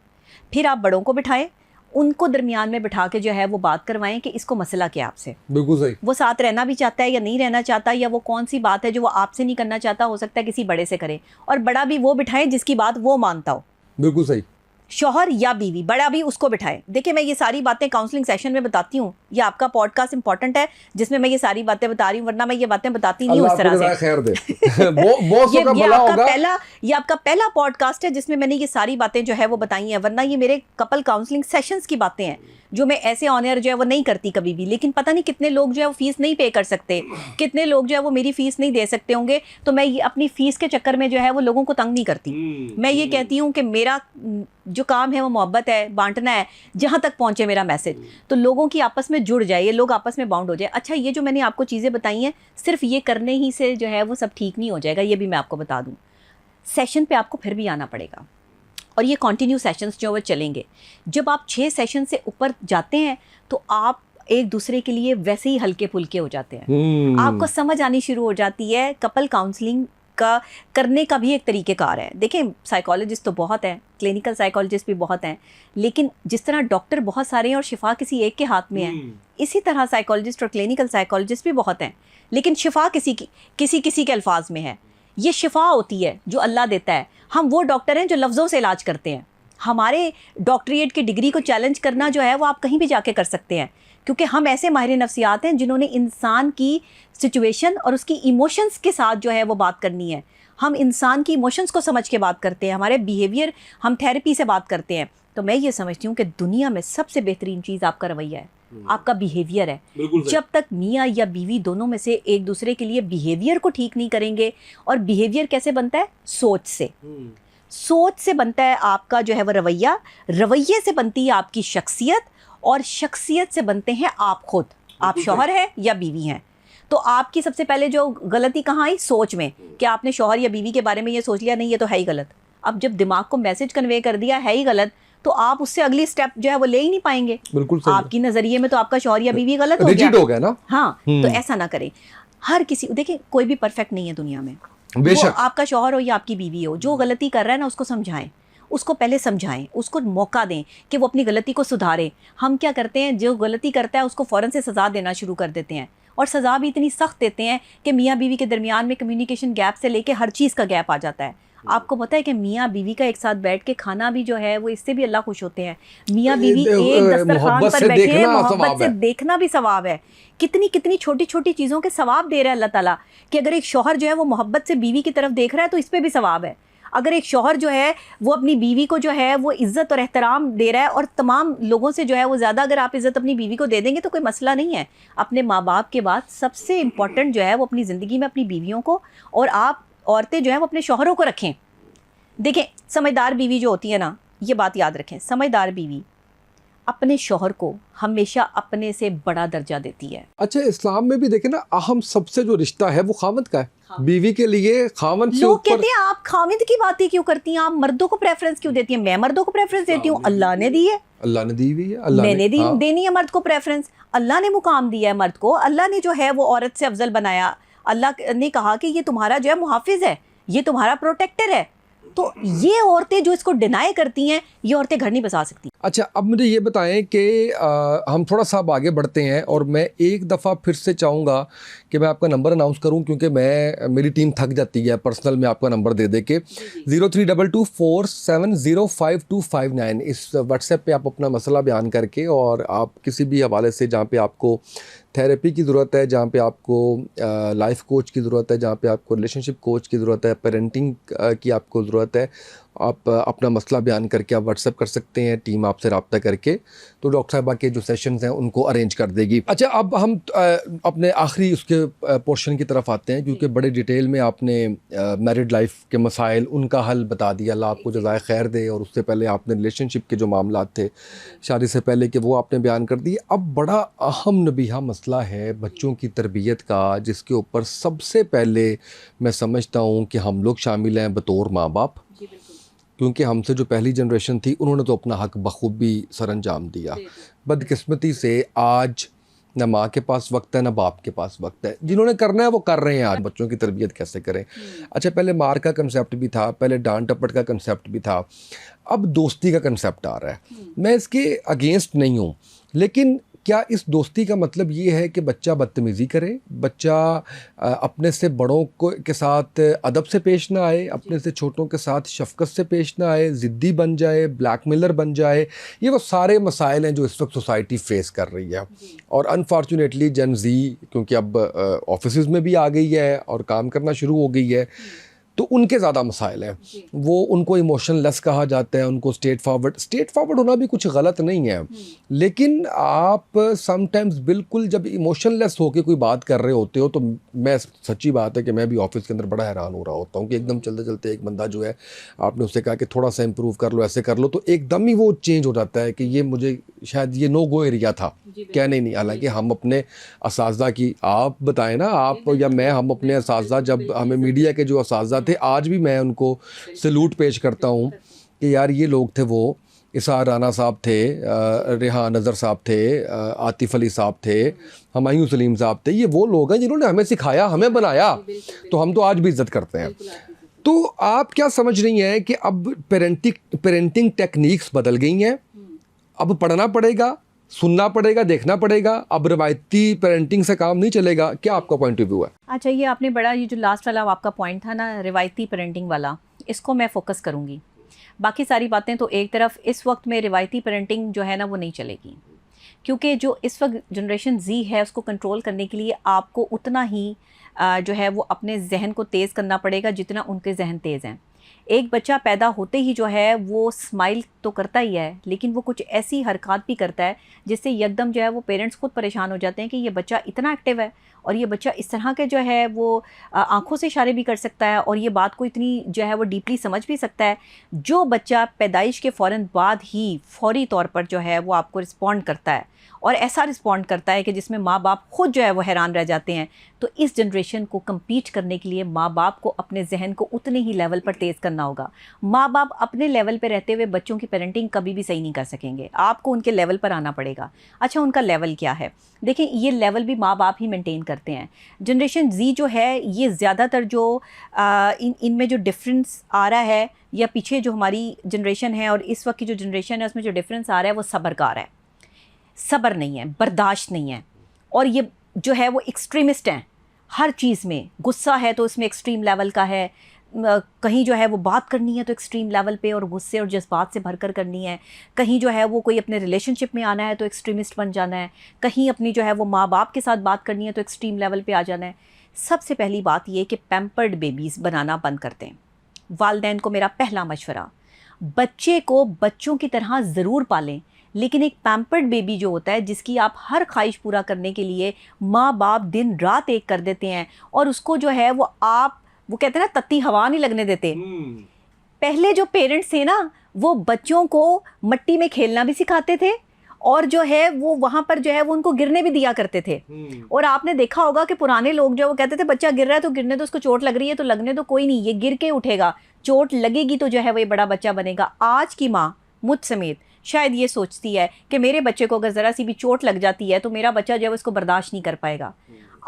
फिर आप बड़ों को बिठाएं, उनको दरमियान में बिठा के जो है वो बात करवाएं कि इसको मसला क्या आपसे। बिल्कुल सही। वो साथ रहना भी चाहता है या नहीं रहना चाहता, या वो कौन सी बात है जो वो आपसे नहीं करना चाहता, हो सकता है किसी बड़े से करे, और बड़ा भी वो बिठाएं जिसकी बात वो मानता हो। बिल्कुल सही। शौहर या बीवी, बड़ा भी उसको बिठाए। देखिए, मैं ये सारी बातें काउंसलिंग सेशन में बताती हूँ, ये आपका पॉडकास्ट इंपॉर्टेंट है जिसमें मैं ये सारी बातें बता रही हूँ, वरना मैं ये बातें बताती नहीं हूँ इस तरह से। खैर दे। ये आपका पहला पॉडकास्ट है जिसमें मैंने ये सारी बातें जो है वो बताई हैं, वरना ये मेरे कपल काउंसलिंग सेशंस की बातें हैं जो मैं ऐसे ऑनर जो है वो नहीं करती कभी भी, लेकिन पता नहीं कितने लोग जो है वो फीस नहीं पे कर सकते, कितने लोग जो है वो मेरी फीस नहीं दे सकते होंगे, तो मैं ये अपनी फीस के चक्कर में जो है वो लोगों को तंग नहीं करती। मैं ये कहती हूँ कि मेरा जो काम है वो मोहब्बत है, बांटना है, जहाँ तक पहुँचे मेरा मैसेज, तो लोगों की आपस में जुड़ जाए, ये लोग आपस में बाउंड हो जाए। अच्छा, ये जो मैंने आपको चीज़ें बताई हैं, सिर्फ ये करने ही से जो है वो सब ठीक नहीं हो जाएगा, ये भी मैं आपको बता दूँ। सेशन पे आपको फिर भी आना पड़ेगा, और ये कंटिन्यू सेशंस जो वो चलेंगे। जब आप 6 सेशन से ऊपर जाते हैं तो आप एक दूसरे के लिए वैसे ही हल्के फुल्के हो जाते हैं, आपको समझ आनी शुरू हो जाती है। कपल काउंसलिंग का करने का भी एक तरीक़ेकार है। देखें, साइकोलॉजिस्ट तो बहुत हैं, क्लिनिकल साइकोलॉजिस्ट भी बहुत हैं, लेकिन जिस तरह डॉक्टर बहुत सारे हैं और शिफा किसी एक के हाथ में है, इसी तरह साइकोलॉजिस्ट और क्लिनिकल साइकोलॉजिस्ट भी बहुत हैं, लेकिन शिफा किसी के अल्फाज में है। ये शिफा होती है जो अल्लाह देता है। हम वो डॉक्टर हैं जो लफ्ज़ों से इलाज करते हैं। हमारे डॉक्टरेट की डिग्री को चैलेंज करना जो है वो आप कहीं भी जाके कर सकते हैं, क्योंकि हम ऐसे माहिर नफ्सियात हैं जिन्होंने इंसान की सिचुएशन और उसकी इमोशंस के साथ जो है वो बात करनी है। हम इंसान की इमोशंस को समझ के बात करते हैं, हमारे बिहेवियर, हम थेरेपी से बात करते हैं। तो मैं ये समझती हूँ कि दुनिया में सबसे बेहतरीन चीज़ आपका रवैया है, आपका बिहेवियर है। जब तक मियाँ या बीवी दोनों में से एक दूसरे के लिए बिहेवियर को ठीक नहीं करेंगे, और बिहेवियर कैसे बनता है? सोच से। सोच से बनता है आपका जो है वो रवैया, रवैये से बनती है आपकी शख्सियत, और शख्सियत से बनते हैं आप खुद। आप शौहर हैं या बीवी हैं, तो आपकी सबसे पहले जो गलती कहाँ आई? सोच में, कि आपने शौहर या बीवी के बारे में ये सोच लिया नहीं ये तो है ही गलत। अब जब दिमाग को मैसेज कन्वे कर दिया है ही गलत, तो आप उससे अगली स्टेप जो है वो ले ही नहीं पाएंगे। बिल्कुल सही। आपकी नज़रिए में तो आपका शौहर या बीवी गलत हो गया ना। हाँ, तो ऐसा ना करें। हर किसी, देखिए कोई भी परफेक्ट नहीं है दुनिया में, बेशक आपका शौहर हो या आपकी बीवी हो, जो गलती कर रहा है ना उसको समझाएं, उसको पहले समझाएं, उसको मौका दें कि वो अपनी गलती को सुधारे। हम क्या करते हैं, जो गलती करता है उसको फ़ौरन से सज़ा देना शुरू कर देते हैं, और सज़ा भी इतनी सख्त देते हैं कि मियाँ बीवी के दरमियान में कम्युनिकेशन गैप से लेके हर चीज़ का गैप आ जाता है। आपको पता है कि मियाँ बीवी का एक साथ बैठ के खाना भी जो है वो इससे भी अल्लाह खुश होते हैं। मियाँ बीवी एक दस्तरखान पर बैठे हैं, मोहब्बत से देखना भी सवाब है। कितनी कितनी छोटी छोटी चीज़ों के सवाब दे रहा है अल्लाह ताला, कि अगर एक शौहर जो है वो मोहब्बत से बीवी की तरफ देख रहा है तो इस पर भी सवाब है। अगर एक शौहर जो है वो अपनी बीवी को जो है वो इज़्ज़त और एहतराम दे रहा है, और तमाम लोगों से जो है वो ज़्यादा अगर आप इज़्ज़त अपनी बीवी को दे देंगे तो कोई मसला नहीं है। अपने माँ बाप के बाद सबसे इम्पॉर्टेंट जो है वो अपनी ज़िंदगी में अपनी बीवियों को, और आप औरतें जो हैं वो अपने शौहरों को रखें। देखें, समझदार बीवी जो होती है ना, ये बात याद रखें, समझदार बीवी अपने शौहर को हमेशा अपने से बड़ा दर्जा देती है। अच्छा, इस्लाम में भी देखें ना, अहम सबसे जो रिश्ता है वो खामद का है। हाँ। बीवी के लिए खामद से लोग ऊपर। कहते हैं आप खामिद की बातें क्यों करती हैं, आप मर्दों को प्रेफरेंस क्यों देती हैं? मैं मर्दों को प्रेफरेंस देती हूँ, अल्लाह ने दी है, अल्लाह ने दी हुई है, अल्लाह मैंने दी हाँ। देनी है मर्द को प्रेफरेंस। अल्लाह ने मुकाम दिया है मर्द को, अल्लाह ने जो है वो औरत से अफजल बनाया। अल्लाह ने कहा कि ये तुम्हारा जो है मुहाफिज है, ये तुम्हारा प्रोटेक्टर है। तो ये औरतें जो इसको डिनाई करती हैं, ये औरतें घर नहीं बसा सकती। अच्छा, अब मुझे ये बताएं कि हम थोड़ा सा अब आगे बढ़ते हैं, और मैं एक दफ़ा फिर से चाहूँगा कि मैं आपका नंबर अनाउंस करूं, क्योंकि मेरी टीम थक जाती है पर्सनल में आपका नंबर दे दे के। 0322470529 इस व्हाट्सएप पे आप अपना मसला बयान करके, और आप किसी भी हवाले से जहाँ पे आपको थेरेपी की ज़रूरत है, जहाँ पे आपको लाइफ कोच की ज़रूरत है, जहाँ पे आपको रिलेशनशिप कोच की ज़रूरत है, पेरेंटिंग की आपको ज़रूरत है, आप अपना मसला बयान करके आप व्हाट्सएप कर सकते हैं। टीम आपसे रब्ता करके तो डॉक्टर साहबा के जो सेशंस हैं उनको अरेंज कर देगी। अच्छा, अब हम अपने आखिरी उसके पोर्शन की तरफ आते हैं, क्योंकि बड़े डिटेल में आपने मैरिड लाइफ के मसाइल, उनका हल बता दिया, अल्लाह आपको जज़ाए खैर दे। और उससे पहले आपने रिलेशनशिप के जो मामला थे शादी से पहले के, वो आपने बयान कर दिए। अब बड़ा अहम नबीहा मसला है बच्चों की तरबियत का, जिसके ऊपर सबसे पहले मैं समझता हूँ कि हम लोग शामिल हैं बतौर माँ बाप, क्योंकि हमसे जो पहली जनरेशन थी उन्होंने तो अपना हक बखूबी सरअंजाम दिया। बदकिस्मती से आज न माँ के पास वक्त है, न बाप के पास वक्त है। जिन्होंने करना है वो कर रहे हैं। आज बच्चों की तरबियत कैसे करें? अच्छा, पहले मार का कंसेप्ट भी था, पहले डांट टपट का कंसेप्ट भी था, अब दोस्ती का कंसेप्ट आ रहा है। मैं इसके अगेंस्ट नहीं हूँ, लेकिन क्या इस दोस्ती का मतलब ये है कि बच्चा बदतमीज़ी करे, बच्चा अपने से बड़ों के साथ अदब से पेश ना आए, अपने से छोटों के साथ शफकत से पेश ना आए, ज़िद्दी बन जाए, ब्लैकमेलर बन जाए? ये वो सारे मसाइल हैं जो इस वक्त सोसाइटी फेस कर रही है। और अनफॉर्चुनेटली जन ज़ी, क्योंकि अब ऑफिस में भी आ गई है और काम करना शुरू हो गई है, तो उनके ज़्यादा मसाइल हैं। वो उनको इमोशनलेस कहा जाता है, उनको स्ट्रेट फॉरवर्ड होना भी कुछ गलत नहीं है, लेकिन आप समटाइम्स बिल्कुल जब इमोशनलेस होकर कोई बात कर रहे होते हो तो मैं सच्ची बात है कि मैं भी ऑफिस के अंदर बड़ा हैरान हो रहा होता हूँ कि एकदम चलते चलते एक बंदा जो है, आपने उससे कहा कि थोड़ा सा इम्प्रूव कर लो, ऐसे कर लो, तो एकदम ही वो चेंज हो जाता है कि ये मुझे शायद ये नो गो एरिया था, क्या नहीं। हालांकि हम अपने असातिज़ा की, आप बताएं ना, आप या मैं, हम अपने असातिज़ा, जब हमें मीडिया के जो असातिज़ा थे, आज भी मैं उनको सैल्यूट पेश करता हूँ कि यार ये लोग थे, वो इसार राना साहब थे, रेहान नज़र साहब थे, आतिफ अली साहब थे, हुमायूं सलीम साहब थे, ये वो लोग हैं जिन्होंने हमें सिखाया, हमें बनाया, तो हम तो आज भी इज़्ज़त करते हैं। तो आप क्या समझ रही हैं कि अब पेरेंटिंग टेक्निक्स बदल गई हैं, अब पढ़ना पड़ेगा, सुनना पड़ेगा, देखना पड़ेगा, अब रवायती पेरेंटिंग से काम नहीं चलेगा? क्या आपका पॉइंट ऑफ व्यू है? अच्छा, ये आपने बड़ा, ये जो लास्ट वाला आपका पॉइंट था ना, रिवायती पेरेंटिंग वाला, इसको मैं फोकस करूँगी। बाकी सारी बातें तो एक तरफ, इस वक्त में रिवायती पेरेंटिंग जो है ना वो नहीं चलेगी, क्योंकि जो इस वक्त जनरेशन जी है उसको कंट्रोल करने के लिए आपको उतना ही जो है वो अपने जहन को तेज़ करना पड़ेगा जितना उनके जहन तेज़ हैं। एक बच्चा पैदा होते ही जो है वो स्माइल तो करता ही है, लेकिन वो कुछ ऐसी हरकत भी करता है जिससे एकदम जो है वो पेरेंट्स खुद परेशान हो जाते हैं कि ये बच्चा इतना एक्टिव है और ये बच्चा इस तरह के जो है वो आंखों से इशारे भी कर सकता है और ये बात को इतनी जो है वो डीपली समझ भी सकता है। जो बच्चा पैदाइश के फ़ौरन बाद ही फौरी तौर पर जो है वो आपको रिस्पॉन्ड करता है और ऐसा रिस्पॉन्ड करता है कि जिसमें माँ बाप खुद जो है वो हैरान रह जाते हैं, तो इस जनरेशन को कम्पीट करने के लिए माँ बाप को अपने जहन को उतने ही लेवल पर तेज़ करना होगा। माँ बाप अपने लेवल पर रहते हुए बच्चों की पेरेंटिंग कभी भी सही नहीं कर सकेंगे, आपको उनके लेवल पर आना पड़ेगा। अच्छा, उनका लेवल क्या है? देखिए, ये लेवल भी माँ बाप ही मेंटेन करते हैं। जनरेशन जी जो है ये ज़्यादातर जो इनमें जो डिफरेंस आ रहा है, या पीछे जो हमारी जनरेशन है और इस वक्त की जो जनरेशन है उसमें जो डिफरेंस आ रहा है वो सब्र का आ रहा है। सब्र नहीं है, बर्दाश्त नहीं है, और ये जो है वो एक्सट्रीमिस्ट हैं हर चीज़ में। गुस्सा है तो इसमें एक्सट्रीम लेवल का है, कहीं जो है वो बात करनी है तो एक्सट्रीम लेवल पे और गुस्से और जज्बात से भरकर करनी है, कहीं जो है वो कोई अपने रिलेशनशिप में आना है तो एक्सट्रीमिस्ट बन जाना है, कहीं अपनी जो है वो माँ बाप के साथ बात करनी है तो एक्सट्रीम लेवल पे आ जाना है। सबसे पहली बात ये कि पैम्पर्ड बेबीज़ बनाना बंद कर दें। वालिदैन को मेरा पहला मशवरा, बच्चे को बच्चों की तरह ज़रूर पालें, लेकिन एक पैम्पर्ड बेबी जो होता है जिसकी आप हर ख्वाहिश पूरा करने के लिए माँ बाप दिन रात एक कर देते हैं और उसको जो है वो कहते हैं ना तत्ती हवा नहीं लगने देते। पहले जो पेरेंट्स थे ना वो बच्चों को मट्टी में खेलना भी सिखाते थे और जो है वो वहाँ पर जो है वो उनको गिरने भी दिया करते थे। और आपने देखा होगा कि पुराने लोग जो वो कहते थे बच्चा गिर रहा है तो गिरने दो, उसको चोट लग रही है तो लगने दो, कोई नहीं, ये गिर के उठेगा, चोट लगेगी तो जो है वो ये बड़ा बच्चा बनेगा। आज की माँ मुझ समेत शायद ये सोचती है कि मेरे बच्चे को अगर ज़रा सी भी चोट लग जाती है तो मेरा बच्चा जो है उसको बर्दाश्त नहीं कर पाएगा।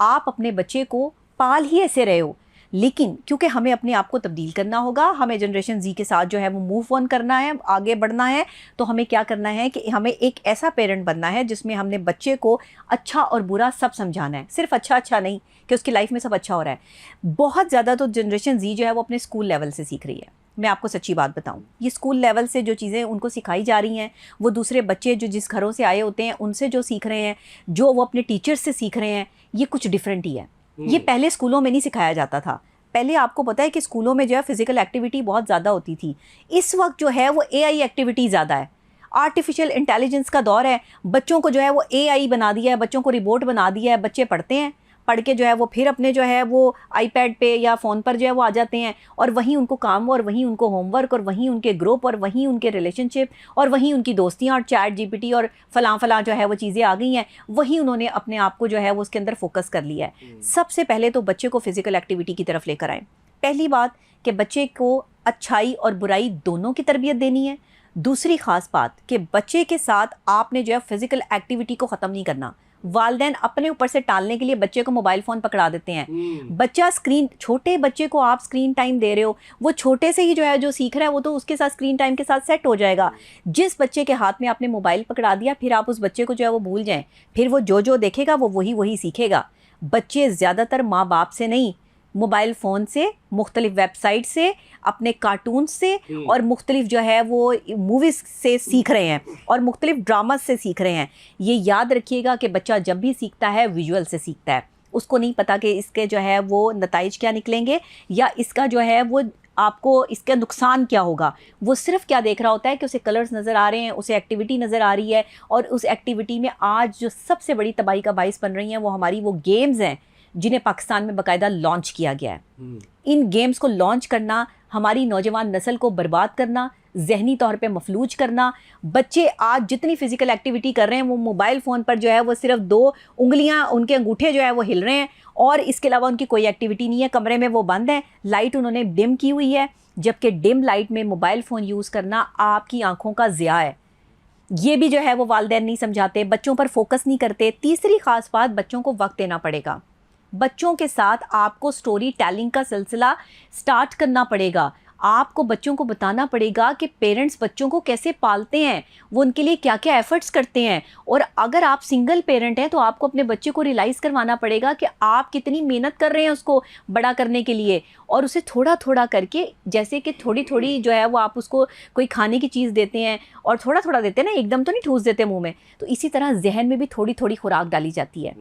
आप अपने बच्चे को पाल ही ऐसे रहे हो, लेकिन क्योंकि हमें अपने आप को तब्दील करना होगा, हमें जनरेशन जी के साथ जो है वो मूव ऑन करना है, आगे बढ़ना है, तो हमें क्या करना है कि हमें एक ऐसा पेरेंट बनना है जिसमें हमने बच्चे को अच्छा और बुरा सब समझाना है। सिर्फ अच्छा नहीं कि उसकी लाइफ में सब अच्छा हो रहा है। बहुत ज़्यादा तो जनरेशन जी जो है वो अपने स्कूल लेवल से सीख रही है। मैं आपको सच्ची बात बताऊं, ये स्कूल लेवल से जो चीज़ें उनको सिखाई जा रही हैं, वो दूसरे बच्चे जो जिस घरों से आए होते हैं उनसे जो सीख रहे हैं, जो वो अपने टीचर्स से सीख रहे हैं, ये कुछ डिफरेंट ही है। ये पहले स्कूलों में नहीं सिखाया जाता था। पहले आपको पता है कि स्कूलों में जो है फिजिकल एक्टिविटी बहुत ज़्यादा होती थी। इस वक्त जो है वो AI एक्टिविटी ज़्यादा है, आर्टिफिशियल इंटेलिजेंस का दौर है। बच्चों को जो है वो AI बना दिया है, बच्चों को रिबोट बना दिया है, बच्चे पढ़ते हैं, पढ़ के जो है वो फिर अपने जो है वो iPad पे या फ़ोन पर जो है वो आ जाते हैं और वहीं उनको काम और वहीं उनको होमवर्क और वहीं उनके ग्रुप और वहीं उनके रिलेशनशिप और वहीं उनकी दोस्तियाँ और चैट GPT और फलां जो है वो चीज़ें आ गई हैं, वहीं उन्होंने अपने आप को जो है वो उसके अंदर फोकस कर लिया है। सबसे पहले तो बच्चे को फिज़िकल एक्टिविटी की तरफ लेकर आएँ। पहली बात कि बच्चे को अच्छाई और बुराई दोनों की तरबियत देनी है। दूसरी ख़ास बात कि बच्चे के साथ आपने जो है फिज़िकल एक्टिविटी को ख़त्म नहीं करना। वालिदैन अपने ऊपर से टालने के लिए बच्चे को मोबाइल फ़ोन पकड़ा देते हैं। बच्चा स्क्रीन, छोटे बच्चे को आप स्क्रीन टाइम दे रहे हो, वो छोटे से ही जो है जो सीख रहा है वो तो उसके साथ स्क्रीन टाइम के साथ सेट हो जाएगा। जिस बच्चे के हाथ में आपने मोबाइल पकड़ा दिया, फिर आप उस बच्चे को जो है वो भूल जाएं, फिर वो जो देखेगा वो वही सीखेगा। बच्चे ज़्यादातर माँ बाप से नहीं, मोबाइल फ़ोन से, मुख्तलिफ वेबसाइट से, अपने कार्टून से और मुख्तलिफ जो है वो मूवीज़ से सीख रहे हैं और मुख्तलिफ ड्रामा से सीख रहे हैं। ये याद रखिएगा कि बच्चा जब भी सीखता है विजुअल से सीखता है। उसको नहीं पता कि इसके जो है वो नताइज क्या निकलेंगे या इसका जो है वो आपको इसका नुकसान क्या होगा। वो सिर्फ क्या देख रहा होता है कि उसे कलर्स नज़र आ रहे हैं, उसे एक्टिविटी नज़र आ रही है, और उस एक्टिविटी में आज जो सबसे बड़ी तबाही का बाइस बन रही हैं वो हमारी वो गेम्स हैं जिन्हें पाकिस्तान में बाकायदा लॉन्च किया गया है। इन गेम्स को लॉन्च करना, हमारी नौजवान नस्ल को बर्बाद करना, जहनी तौर पे मफलूज करना। बच्चे आज जितनी फिजिकल एक्टिविटी कर रहे हैं वो मोबाइल फ़ोन पर जो है वो सिर्फ 2 उंगलियां, उनके अंगूठे जो है वो हिल रहे हैं और इसके अलावा उनकी कोई एक्टिविटी नहीं है। कमरे में वो बंद हैं, लाइट उन्होंने डिम की हुई है, जबकि डिम लाइट में मोबाइल फ़ोन यूज़ करना आपकी आँखों का ज़िया है। ये भी जो है वो वालिदैन नहीं समझाते, बच्चों पर फोकस नहीं करते। तीसरी ख़ास बात, बच्चों को वक्त देना पड़ेगा। बच्चों के साथ आपको स्टोरी टेलिंग का सिलसिला स्टार्ट करना पड़ेगा। आपको बच्चों को बताना पड़ेगा कि पेरेंट्स बच्चों को कैसे पालते हैं, वो उनके लिए क्या क्या एफर्ट्स करते हैं। और अगर आप सिंगल पेरेंट हैं तो आपको अपने बच्चे को रियलाइज़ करवाना पड़ेगा कि आप कितनी मेहनत कर रहे हैं उसको बड़ा करने के लिए, और उसे थोड़ा थोड़ा करके, जैसे कि थोड़ी थोड़ी जो है वो आप उसको कोई खाने की चीज़ देते हैं और थोड़ा थोड़ा देते हैं ना, एकदम तो नहीं ठूस देते मुँह में, तो इसी तरह जहन में भी थोड़ी थोड़ी खुराक डाली जाती है।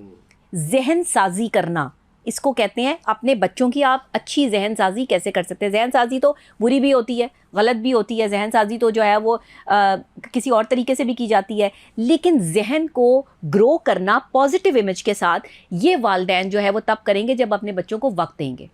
जहन साजी करना इसको कहते हैं। अपने बच्चों की आप अच्छी जहन साजी कैसे कर सकते हैं। जहन साजी तो बुरी भी होती है, गलत भी होती है। जहन साजी तो जो है वो किसी और तरीके से भी की जाती है, लेकिन जहन को ग्रो करना पॉजिटिव इमेज के साथ ये वालिदैन जो है वो तब करेंगे जब अपने बच्चों को वक्त देंगे,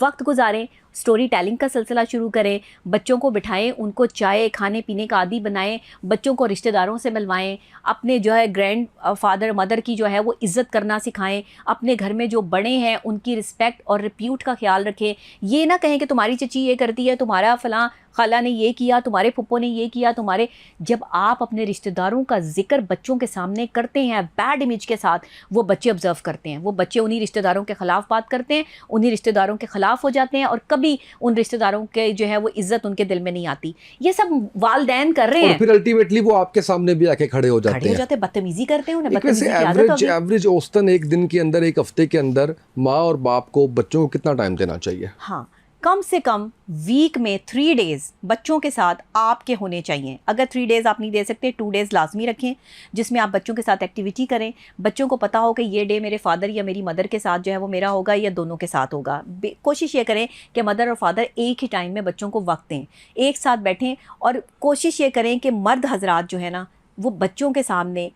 वक्त गुजारें, स्टोरी टेलिंग का सिलसिला शुरू करें, बच्चों को बिठाएं, उनको चाय खाने पीने का आदी बनाएं, बच्चों को रिश्तेदारों से मिलवाएं, अपने जो है ग्रैंड फादर मदर की जो है वो इज़्ज़त करना सिखाएं, अपने घर में जो बड़े हैं उनकी रिस्पेक्ट और रिप्यूट का ख्याल रखें। ये ना कहें कि तुम्हारी चची ये करती है, तुम्हारा फलां खाला ने ये किया, तुम्हारे फुप्पो ने ये किया, तुम्हारे। जब आप अपने रिश्तेदारों का जिक्र बच्चों के सामने करते हैं बैड इमेज के साथ, वो बच्चे ऑब्जर्व करते हैं, वो बच्चे उन्हीं रिश्तेदारों के ख़िलाफ़ बात करते हैं, उन्हीं रिश्तेदारों के ख़िलाफ़ हो जाते हैं, और कभी उन रिश्तेदारों के जो है वो इज्जत उनके दिल में नहीं आती। ये सब वालिदैन कर रहे हैं, और फिर अल्टीमेटली वो आपके सामने भी आके खड़े हो जाते हैं, बदतमीजी करते हैं, उन्हें एक वैसे बदतमीजी की आदत हो गई। एवरेज औसतन एक दिन के अंदर, एक हफ्ते के अंदर माँ और बाप को बच्चों को कितना टाइम देना चाहिए? हाँ, कम से कम वीक में 3 डेज़ बच्चों के साथ आपके होने चाहिए। अगर 3 डेज़ आप नहीं दे सकते, 2 डेज़ लाजमी रखें जिसमें आप बच्चों के साथ एक्टिविटी करें। बच्चों को पता हो कि ये डे मेरे फादर या मेरी मदर के साथ जो है वो मेरा होगा या दोनों के साथ होगा। कोशिश ये करें कि मदर और फादर एक ही टाइम में बच्चों को वक्त दें, एक साथ बैठें, और कोशिश ये करें कि मर्द हजरात जो है ना वो बच्चों के सामने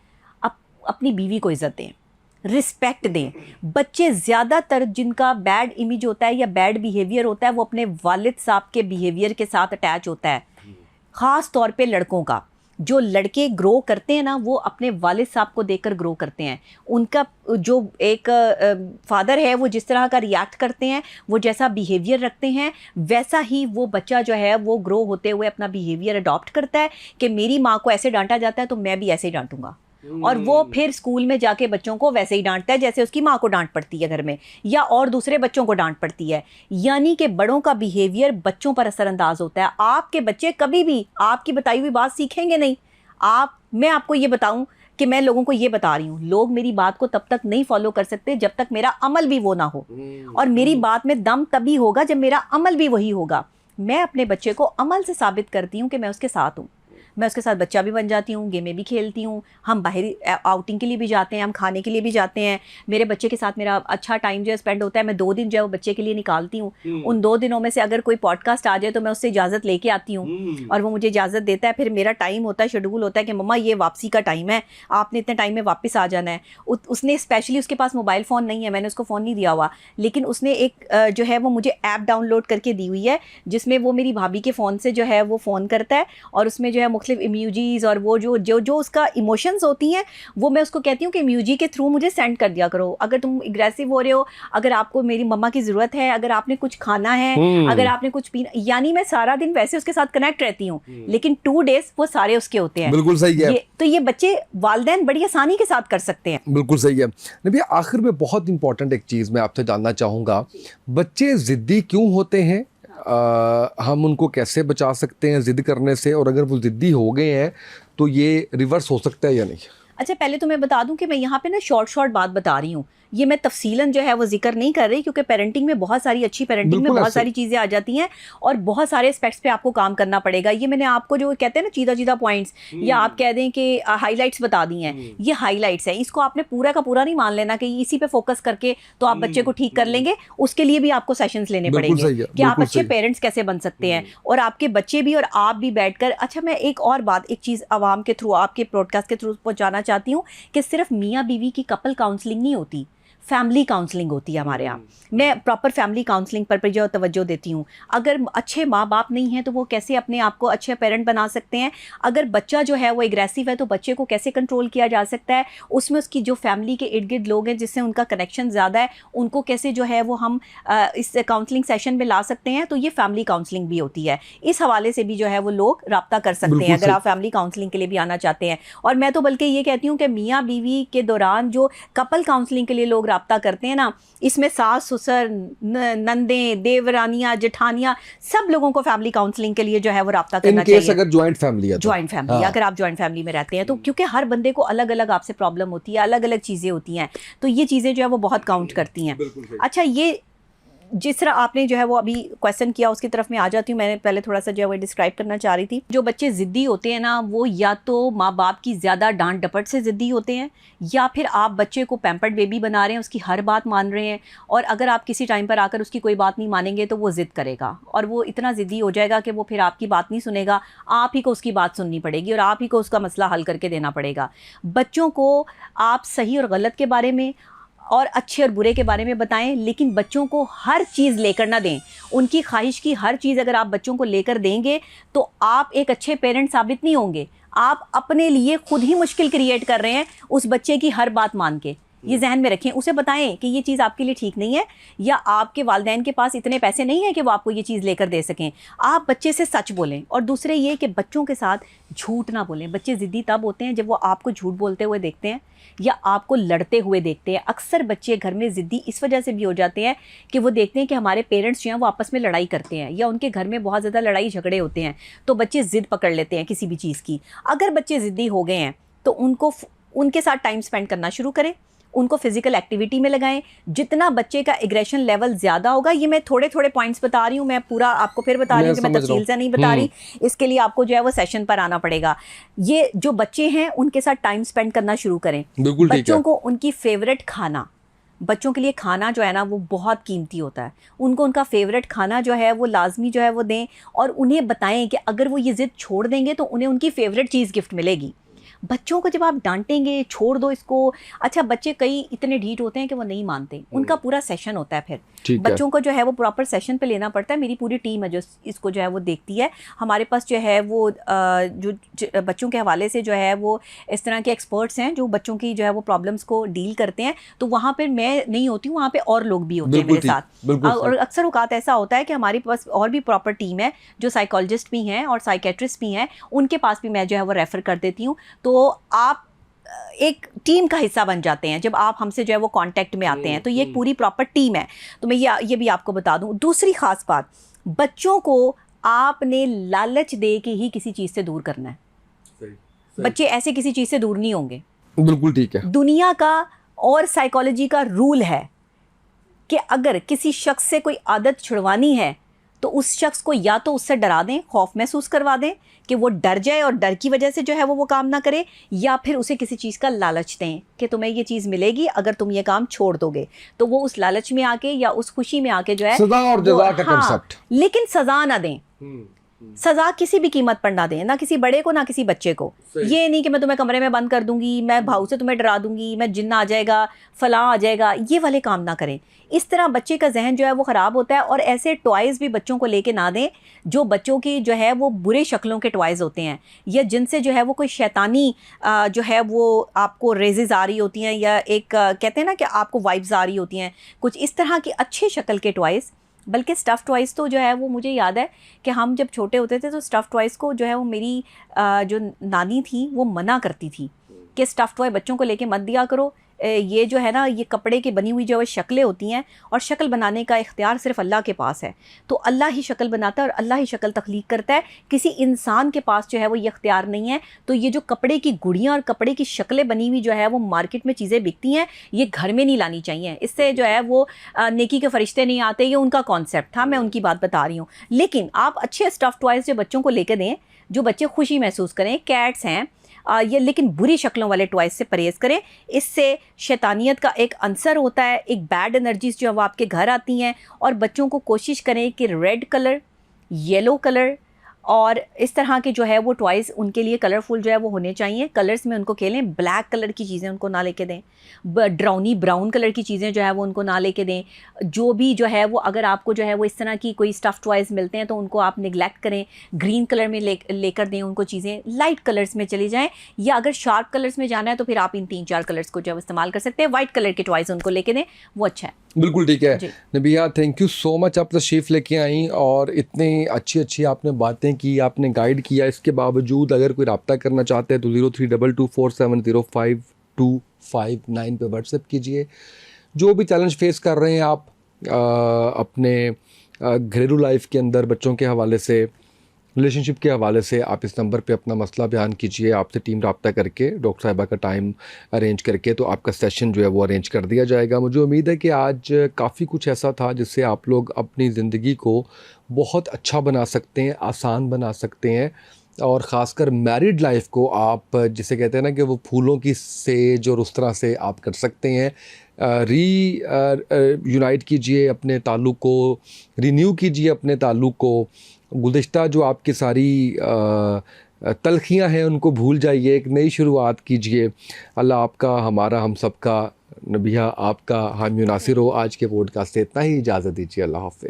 अपनी बीवी को इज़्ज़त दें, रिस्पेक्ट दें। बच्चे ज़्यादातर जिनका बैड इमेज होता है या बैड बिहेवियर होता है वो अपने वालिद साहब के बिहेवियर के साथ अटैच होता है। ख़ास तौर पे लड़कों का, जो लड़के ग्रो करते हैं ना वो अपने वालिद साहब को देखकर ग्रो करते हैं। उनका जो एक फादर है वो जिस तरह का रिएक्ट करते हैं, वो जैसा बिहेवियर रखते हैं, वैसा ही वो बच्चा जो है वो ग्रो होते हुए अपना बिहेवियर अडॉप्ट करता है कि मेरी माँ को ऐसे डांटा जाता है तो मैं भी ऐसे ही डांटूंगा। और वो फिर स्कूल में जाके बच्चों को वैसे ही डांटता है जैसे उसकी माँ को डांट पड़ती है घर में, या और दूसरे बच्चों को डांट पड़ती है। यानी कि बड़ों का बिहेवियर बच्चों पर असरअंदाज होता है। आपके बच्चे कभी भी आपकी बताई हुई बात सीखेंगे नहीं। मैं आपको ये बताऊं कि मैं लोगों को ये बता रही हूँ, लोग मेरी बात को तब तक नहीं फॉलो कर सकते जब तक मेरा अमल भी वो ना हो, और मेरी बात में दम तभी होगा जब मेरा अमल भी वही होगा। मैं अपने बच्चे को अमल से साबित करती हूँ कि मैं उसके साथ हूँ। मैं उसके साथ बच्चा भी बन जाती हूँ, गेमें भी खेलती हूँ, हम बाहर आउटिंग के लिए भी जाते हैं, हम खाने के लिए भी जाते हैं। मेरे बच्चे के साथ मेरा अच्छा टाइम जो है स्पेंड होता है। मैं 2 दिन जो है वो बच्चे के लिए निकालती हूँ। उन 2 दिनों में से अगर कोई पॉडकास्ट आ जाए तो मैं उससे इजाज़त लेके आती हूँ और वो मुझे इजाज़त देता है। फिर मेरा टाइम होता है, शेड्यूल होता है कि मम्मा ये वापसी का टाइम है, आपने इतने टाइम में वापस आ जाना है। उसने स्पेशली, उसके पास मोबाइल फ़ोन नहीं है, मैंने उसको फ़ोन नहीं दिया हुआ, लेकिन उसने एक जो है वो मुझे ऐप डाउनलोड करके दी हुई है जिसमें वो मेरी भाभी के फ़ोन से जो है वो फ़ोन करता है, और उसमें जो है मुख्तलिफ इमोजीज और वो जो उसका इमोशंस होती हैं वो मैं उसको कहती हूँ कि इमोजी के थ्रू मुझे सेंड कर दिया करो। अगर तुम एग्रेसिव हो रहे हो, अगर आपको मेरी मम्मा की ज़रूरत है, अगर आपने कुछ खाना है, अगर आपने कुछ पीना, यानी मैं सारा दिन वैसे उसके साथ कनेक्ट रहती हूँ, लेकिन 2 डेज वो सारे उसके होते हैं। बिल्कुल सही है। तो ये बच्चे वालिदैन बड़ी आसानी के साथ कर सकते हैं। बिल्कुल सही है। नबी, आखिर में बहुत इंपॉर्टेंट एक चीज़ मैं आपसे जानना चाहूँगा, बच्चे ज़िद्दी क्यों होते हैं? हम उनको कैसे बचा सकते हैं ज़िद करने से, और अगर वो ज़िद्दी हो गए हैं तो ये रिवर्स हो सकता है या नहीं? अच्छा, पहले तो मैं बता दूं कि मैं यहाँ पे ना शॉर्ट बात बता रही हूँ, ये मैं तफसीलन जो है वो जिक्र नहीं कर रही, क्योंकि पेरेंटिंग में बहुत सारी अच्छी पेरेंटिंग में बिल्कुल बहुत ऐसे। सारी चीज़ें आ जाती हैं और बहुत सारे एस्पेक्ट्स पे आपको काम करना पड़ेगा। ये मैंने आपको जो कहते हैं ना चीदा चीदा पॉइंट्स, या आप कह दें कि हाईलाइट्स बता दी हैं, ये हाईलाइट्स हैं, इसको आपने पूरा का पूरा नहीं मान लेना कि इसी पे फोकस करके तो आप बच्चे को ठीक कर लेंगे। उसके लिए भी आपको सेशंस लेने बिल्कुल पड़ेंगे सही है, कि आप बिल्कुल अच्छे सही। पेरेंट्स कैसे बन सकते हैं, और आपके बच्चे भी और आप भी बैठकर। अच्छा, मैं एक और बात, एक चीज़ आवाम के थ्रू, आपके ब्रॉडकास्ट के थ्रू पहुंचाना चाहती हूँ कि सिर्फ मियाँ बीवी की कपल काउंसलिंग नहीं होती, फैमिली काउंसलिंग होती है हमारे यहाँ। मैं प्रॉपर फैमिली काउंसलिंग पर जो तवज्जो देती हूँ। अगर अच्छे माँ बाप नहीं हैं तो वो कैसे अपने आप को अच्छे पेरेंट बना सकते हैं, अगर बच्चा जो है वो एग्रेसिव है तो बच्चे को कैसे कंट्रोल किया जा सकता है, उसमें उसकी जो फैमिली के इर्द गिर्द लोग हैं जिससे उनका कनेक्शन ज़्यादा है, उनको कैसे जो है वो हम इस काउंसलिंग सेशन में ला सकते हैं। तो ये फैमिली काउंसलिंग भी होती है, इस हवाले से भी जो है वो लोग रब्ता कर सकते बिल्कुल हैं अगर सही। आप फैमिली काउंसलिंग के लिए भी आना चाहते हैं। और मैं तो बल्कि ये कहती हूँ कि मियाँ बीवी के दौरान जो कपल काउंसलिंग के लिए लोग रब्ता करते हैं ना, इसमें सास ससुर, नंदें, देवरानियां, जेठानियां, सब लोगों को फैमिली काउंसलिंग के लिए जो है वो रब्ता इन करना केस चाहिए। अगर ज्वाइंट फैमिली है तो। जॉइंट फैमिली, हाँ। अगर आप जॉइंट फैमिली में रहते हैं तो, क्योंकि हर बंदे को अलग अलग आपसे प्रॉब्लम होती है, अलग अलग चीज़ें होती हैं, तो ये चीज़ें जो है वो बहुत काउंट करती हैं। अच्छा, ये जिस तरह आपने जो है वो अभी क्वेश्चन किया उसकी तरफ मैं आ जाती हूँ। मैंने पहले थोड़ा सा जो है वो डिस्क्राइब करना चाह रही थी, जो बच्चे ज़िद्दी होते हैं ना, वो या तो माँ बाप की ज़्यादा डांट डपट से ज़िद्दी होते हैं, या फिर आप बच्चे को पैम्पर्ड बेबी बना रहे हैं, उसकी हर बात मान रहे हैं, और अगर आप किसी टाइम पर आकर उसकी कोई बात नहीं मानेंगे तो वो ज़िद करेगा और वो इतना ज़िद्दी हो जाएगा कि वो फिर आपकी बात नहीं सुनेगा, आप ही को उसकी बात सुननी पड़ेगी और आप ही को उसका मसला हल करके देना पड़ेगा। बच्चों को आप सही और गलत के बारे में और अच्छे और बुरे के बारे में बताएं, लेकिन बच्चों को हर चीज़ लेकर ना दें। उनकी ख्वाहिश की हर चीज़ अगर आप बच्चों को लेकर देंगे तो आप एक अच्छे पेरेंट साबित नहीं होंगे, आप अपने लिए खुद ही मुश्किल क्रिएट कर रहे हैं उस बच्चे की हर बात मान के। ये जहन में रखें, उसे बताएं कि ये चीज़ आपके लिए ठीक नहीं है, या आपके वालिदैन के पास इतने पैसे नहीं हैं कि वो आपको ये चीज़ लेकर दे सकें। आप बच्चे से सच बोलें। और दूसरे ये कि बच्चों के साथ झूठ ना बोलें। बच्चे ज़िद्दी तब होते हैं जब वो आपको झूठ बोलते हुए देखते हैं या आपको लड़ते हुए देखते हैं। अक्सर बच्चे घर में ज़िद्दी इस वजह से भी हो जाते हैं कि वो देखते हैं कि हमारे पेरेंट्स जो हैं वो आपस में लड़ाई करते हैं, या उनके घर में बहुत ज़्यादा लड़ाई झगड़े होते हैं, तो बच्चे ज़िद पकड़ लेते हैं किसी भी चीज़ की। अगर बच्चे ज़िद्दी हो गए हैं तो उनके साथ टाइम स्पेंड करना शुरू करें, उनको फिजिकल एक्टिविटी में लगाएं। जितना बच्चे का एग्रेशन लेवल ज़्यादा होगा, ये मैं थोड़े थोड़े पॉइंट्स बता रही हूँ, मैं पूरा आपको फिर बता रही हूँ कि मैं तफसील से नहीं बता रही, इसके लिए आपको जो है वो सेशन पर आना पड़ेगा। ये जो बच्चे हैं उनके साथ टाइम स्पेंड करना शुरू करें। बच्चों को उनकी फेवरेट खाना, बच्चों के लिए खाना जो है ना वो बहुत कीमती होता है, उनको उनका फेवरेट खाना जो है वो लाजमी जो है वो दें, और उन्हें बताएं कि अगर वो ये ज़िद छोड़ देंगे तो उन्हें उनकी फेवरेट चीज़ गिफ्ट मिलेगी। बच्चों को जब आप डांटेंगे, छोड़ दो इसको, अच्छा बच्चे कई इतने ढीठ होते हैं कि वो नहीं मानते, उनका पूरा सेशन होता है, फिर बच्चों को जो है वो प्रॉपर सेशन पे लेना पड़ता है। मेरी पूरी टीम है जो इसको जो है वो देखती है। हमारे पास जो है वो जो बच्चों के हवाले से जो है वो इस तरह के एक्सपर्ट्स हैं जो बच्चों की जो है वो प्रॉब्लम्स को डील करते हैं। तो वहाँ पर मैं नहीं होती हूँ, वहाँ पर और लोग भी होते हैं मेरे साथ। और अक्सर औकात ऐसा होता है कि हमारे पास और भी प्रॉपर टीम है जो साइकोलॉजिस्ट भी हैं और साइकेट्रिस्ट भी हैं, उनके पास भी मैं जो है वो रेफ़र कर देती हूँ। तो आप एक टीम का हिस्सा बन जाते हैं जब आप हमसे जो है वो कांटेक्ट में आते हैं, तो ये एक पूरी प्रॉपर टीम है। तो मैं ये भी आपको बता दूं, दूसरी खास बात, बच्चों को आपने लालच दे के ही किसी चीज़ से दूर करना है। सही। बच्चे ऐसे किसी चीज़ से दूर नहीं होंगे। बिल्कुल ठीक है। दुनिया का और साइकोलॉजी का रूल है कि अगर किसी शख्स से कोई आदत छुड़वानी है तो उस शख्स को या तो उससे डरा दें, खौफ महसूस करवा दें कि वो डर जाए और डर की वजह से जो है वो काम ना करे, या फिर उसे किसी चीज़ का लालच दें कि तुम्हें ये चीज़ मिलेगी अगर तुम ये काम छोड़ दोगे। तो वो उस लालच में आके या उस खुशी में आके जो है सजा और जजा का कांसेप्ट, लेकिन सजा ना दें। सजा किसी भी कीमत पर ना दें, ना किसी बड़े को ना किसी बच्चे को। ये नहीं कि मैं तुम्हें कमरे में बंद कर दूंगी, मैं भाऊ से तुम्हें डरा दूंगी, मैं जिन्ना आ जाएगा, फलां आ जाएगा, ये वाले काम ना करें। इस तरह बच्चे का जहन जो है वो ख़राब होता है। और ऐसे टॉयज़ भी बच्चों को लेके ना दें जो बच्चों की जो है वो बुरे शक्लों के टॉयज़ होते हैं, या जिनसे जो है वो कोई शैतानी जो है वो आपको रेजेस आ रही होती हैं, या एक कहते हैं ना कि आपको वाइब्स आ रही होती हैं, कुछ इस तरह की अच्छे शक्ल के टॉयज़। बल्कि स्टफ़ टॉयज़ तो जो है वो मुझे याद है कि हम जब छोटे होते थे तो स्टफ़ टॉयज़ को जो है वो मेरी जो नानी थी वो मना करती थी कि स्टफ़ टॉय बच्चों को लेके मत दिया करो, ये जो है ना, ये कपड़े की बनी हुई जो है शक्लें होती हैं, और शक्ल बनाने का इख्तियार सिर्फ अल्लाह के पास है। तो अल्लाह ही शक्ल बनाता है और अल्लाह ही शक्ल तख्लीक करता है, किसी इंसान के पास जो है वो ये इख्तियार नहीं है। तो ये जो कपड़े की गुड़ियाँ और कपड़े की शक्लें बनी हुई जो है वो मार्केट में चीज़ें बिकती हैं, ये घर में नहीं लानी चाहिए। इससे जो है वो नेकी के फरिश्ते नहीं आते, ये उनका कॉन्सेप्ट था, मैं उनकी बात बता रही हूँ। लेकिन आप अच्छे स्टफ़ टॉयज़ जो बच्चों को लेकर दें, जो बच्चे खुशी महसूस करें, कैट्स हैं ये, लेकिन बुरी शक्लों वाले टॉयज़ से परहेज़ करें। इससे शैतानियत का एक अंसर होता है, एक बैड एनर्जीज़ जो है वो आपके घर आती हैं। और बच्चों को कोशिश करें कि रेड कलर, येलो कलर और इस तरह के जो है वो टॉयज़ उनके लिए कलरफुल जो है वो होने चाहिए। कलर्स में उनको खेलें, ब्लैक कलर की चीज़ें उनको ना लेके दें, ड्राउनी ब्राउन कलर की चीज़ें जो है वो उनको ना लेके दें। जो भी जो है वो, अगर आपको जो है वो इस तरह की कोई स्टफ़ टॉयज़ मिलते हैं तो उनको आप निगलेक्ट करें, ग्रीन कलर में लेकर दें उनको चीज़ें, लाइट कलर्स में चली जाएँ। या अगर शार्प कलर्स में जाना है तो फिर आप इन 3-4 कलर्स को जो है इस्तेमाल कर सकते हैं। वाइट कलर के टॉयज़ उनको लेके दें, वो अच्छा है। बिल्कुल ठीक है जी। नबिया, थैंक यू सो मच, आप तशरीफ़ लेके आई और इतनी अच्छी अच्छी आपने बातें की, आपने गाइड किया। इसके बावजूद अगर कोई रब्ता करना चाहते हैं तो 0322470529 पे व्हाट्सएप कीजिए। जो भी चैलेंज फेस कर रहे हैं आप अपने घरेलू लाइफ के अंदर, बच्चों के हवाले से, रिलेशनशिप के हवाले से, आप इस नंबर पे अपना मसला बयान कीजिए। आपसे टीम रब्ता करके डॉक्टर साहिबा का टाइम अरेंज करके तो आपका सेशन जो है वो अरेंज कर दिया जाएगा। मुझे उम्मीद है कि आज काफ़ी कुछ ऐसा था जिससे आप लोग अपनी ज़िंदगी को बहुत अच्छा बना सकते हैं, आसान बना सकते हैं। और ख़ासकर मैरिड लाइफ को आप जिसे कहते हैं ना कि वो फूलों की सेज और उस तरह से आप कर सकते हैं। यूनाइट कीजिए अपने ताल्लुक़ को, रिन्यू कीजिए अपने ताल्लुक़ को। गुज़िश्ता जो आपकी सारी तलखियाँ हैं उनको भूल जाइए, एक नई शुरुआत कीजिए। अल्लाह आपका, हमारा, हम सब का, नबिया आपका हामी नासिर हो। आज के पॉडकास्ट से इतना ही, इजाज़त दीजिए। अल्लाह हाफ़िज़।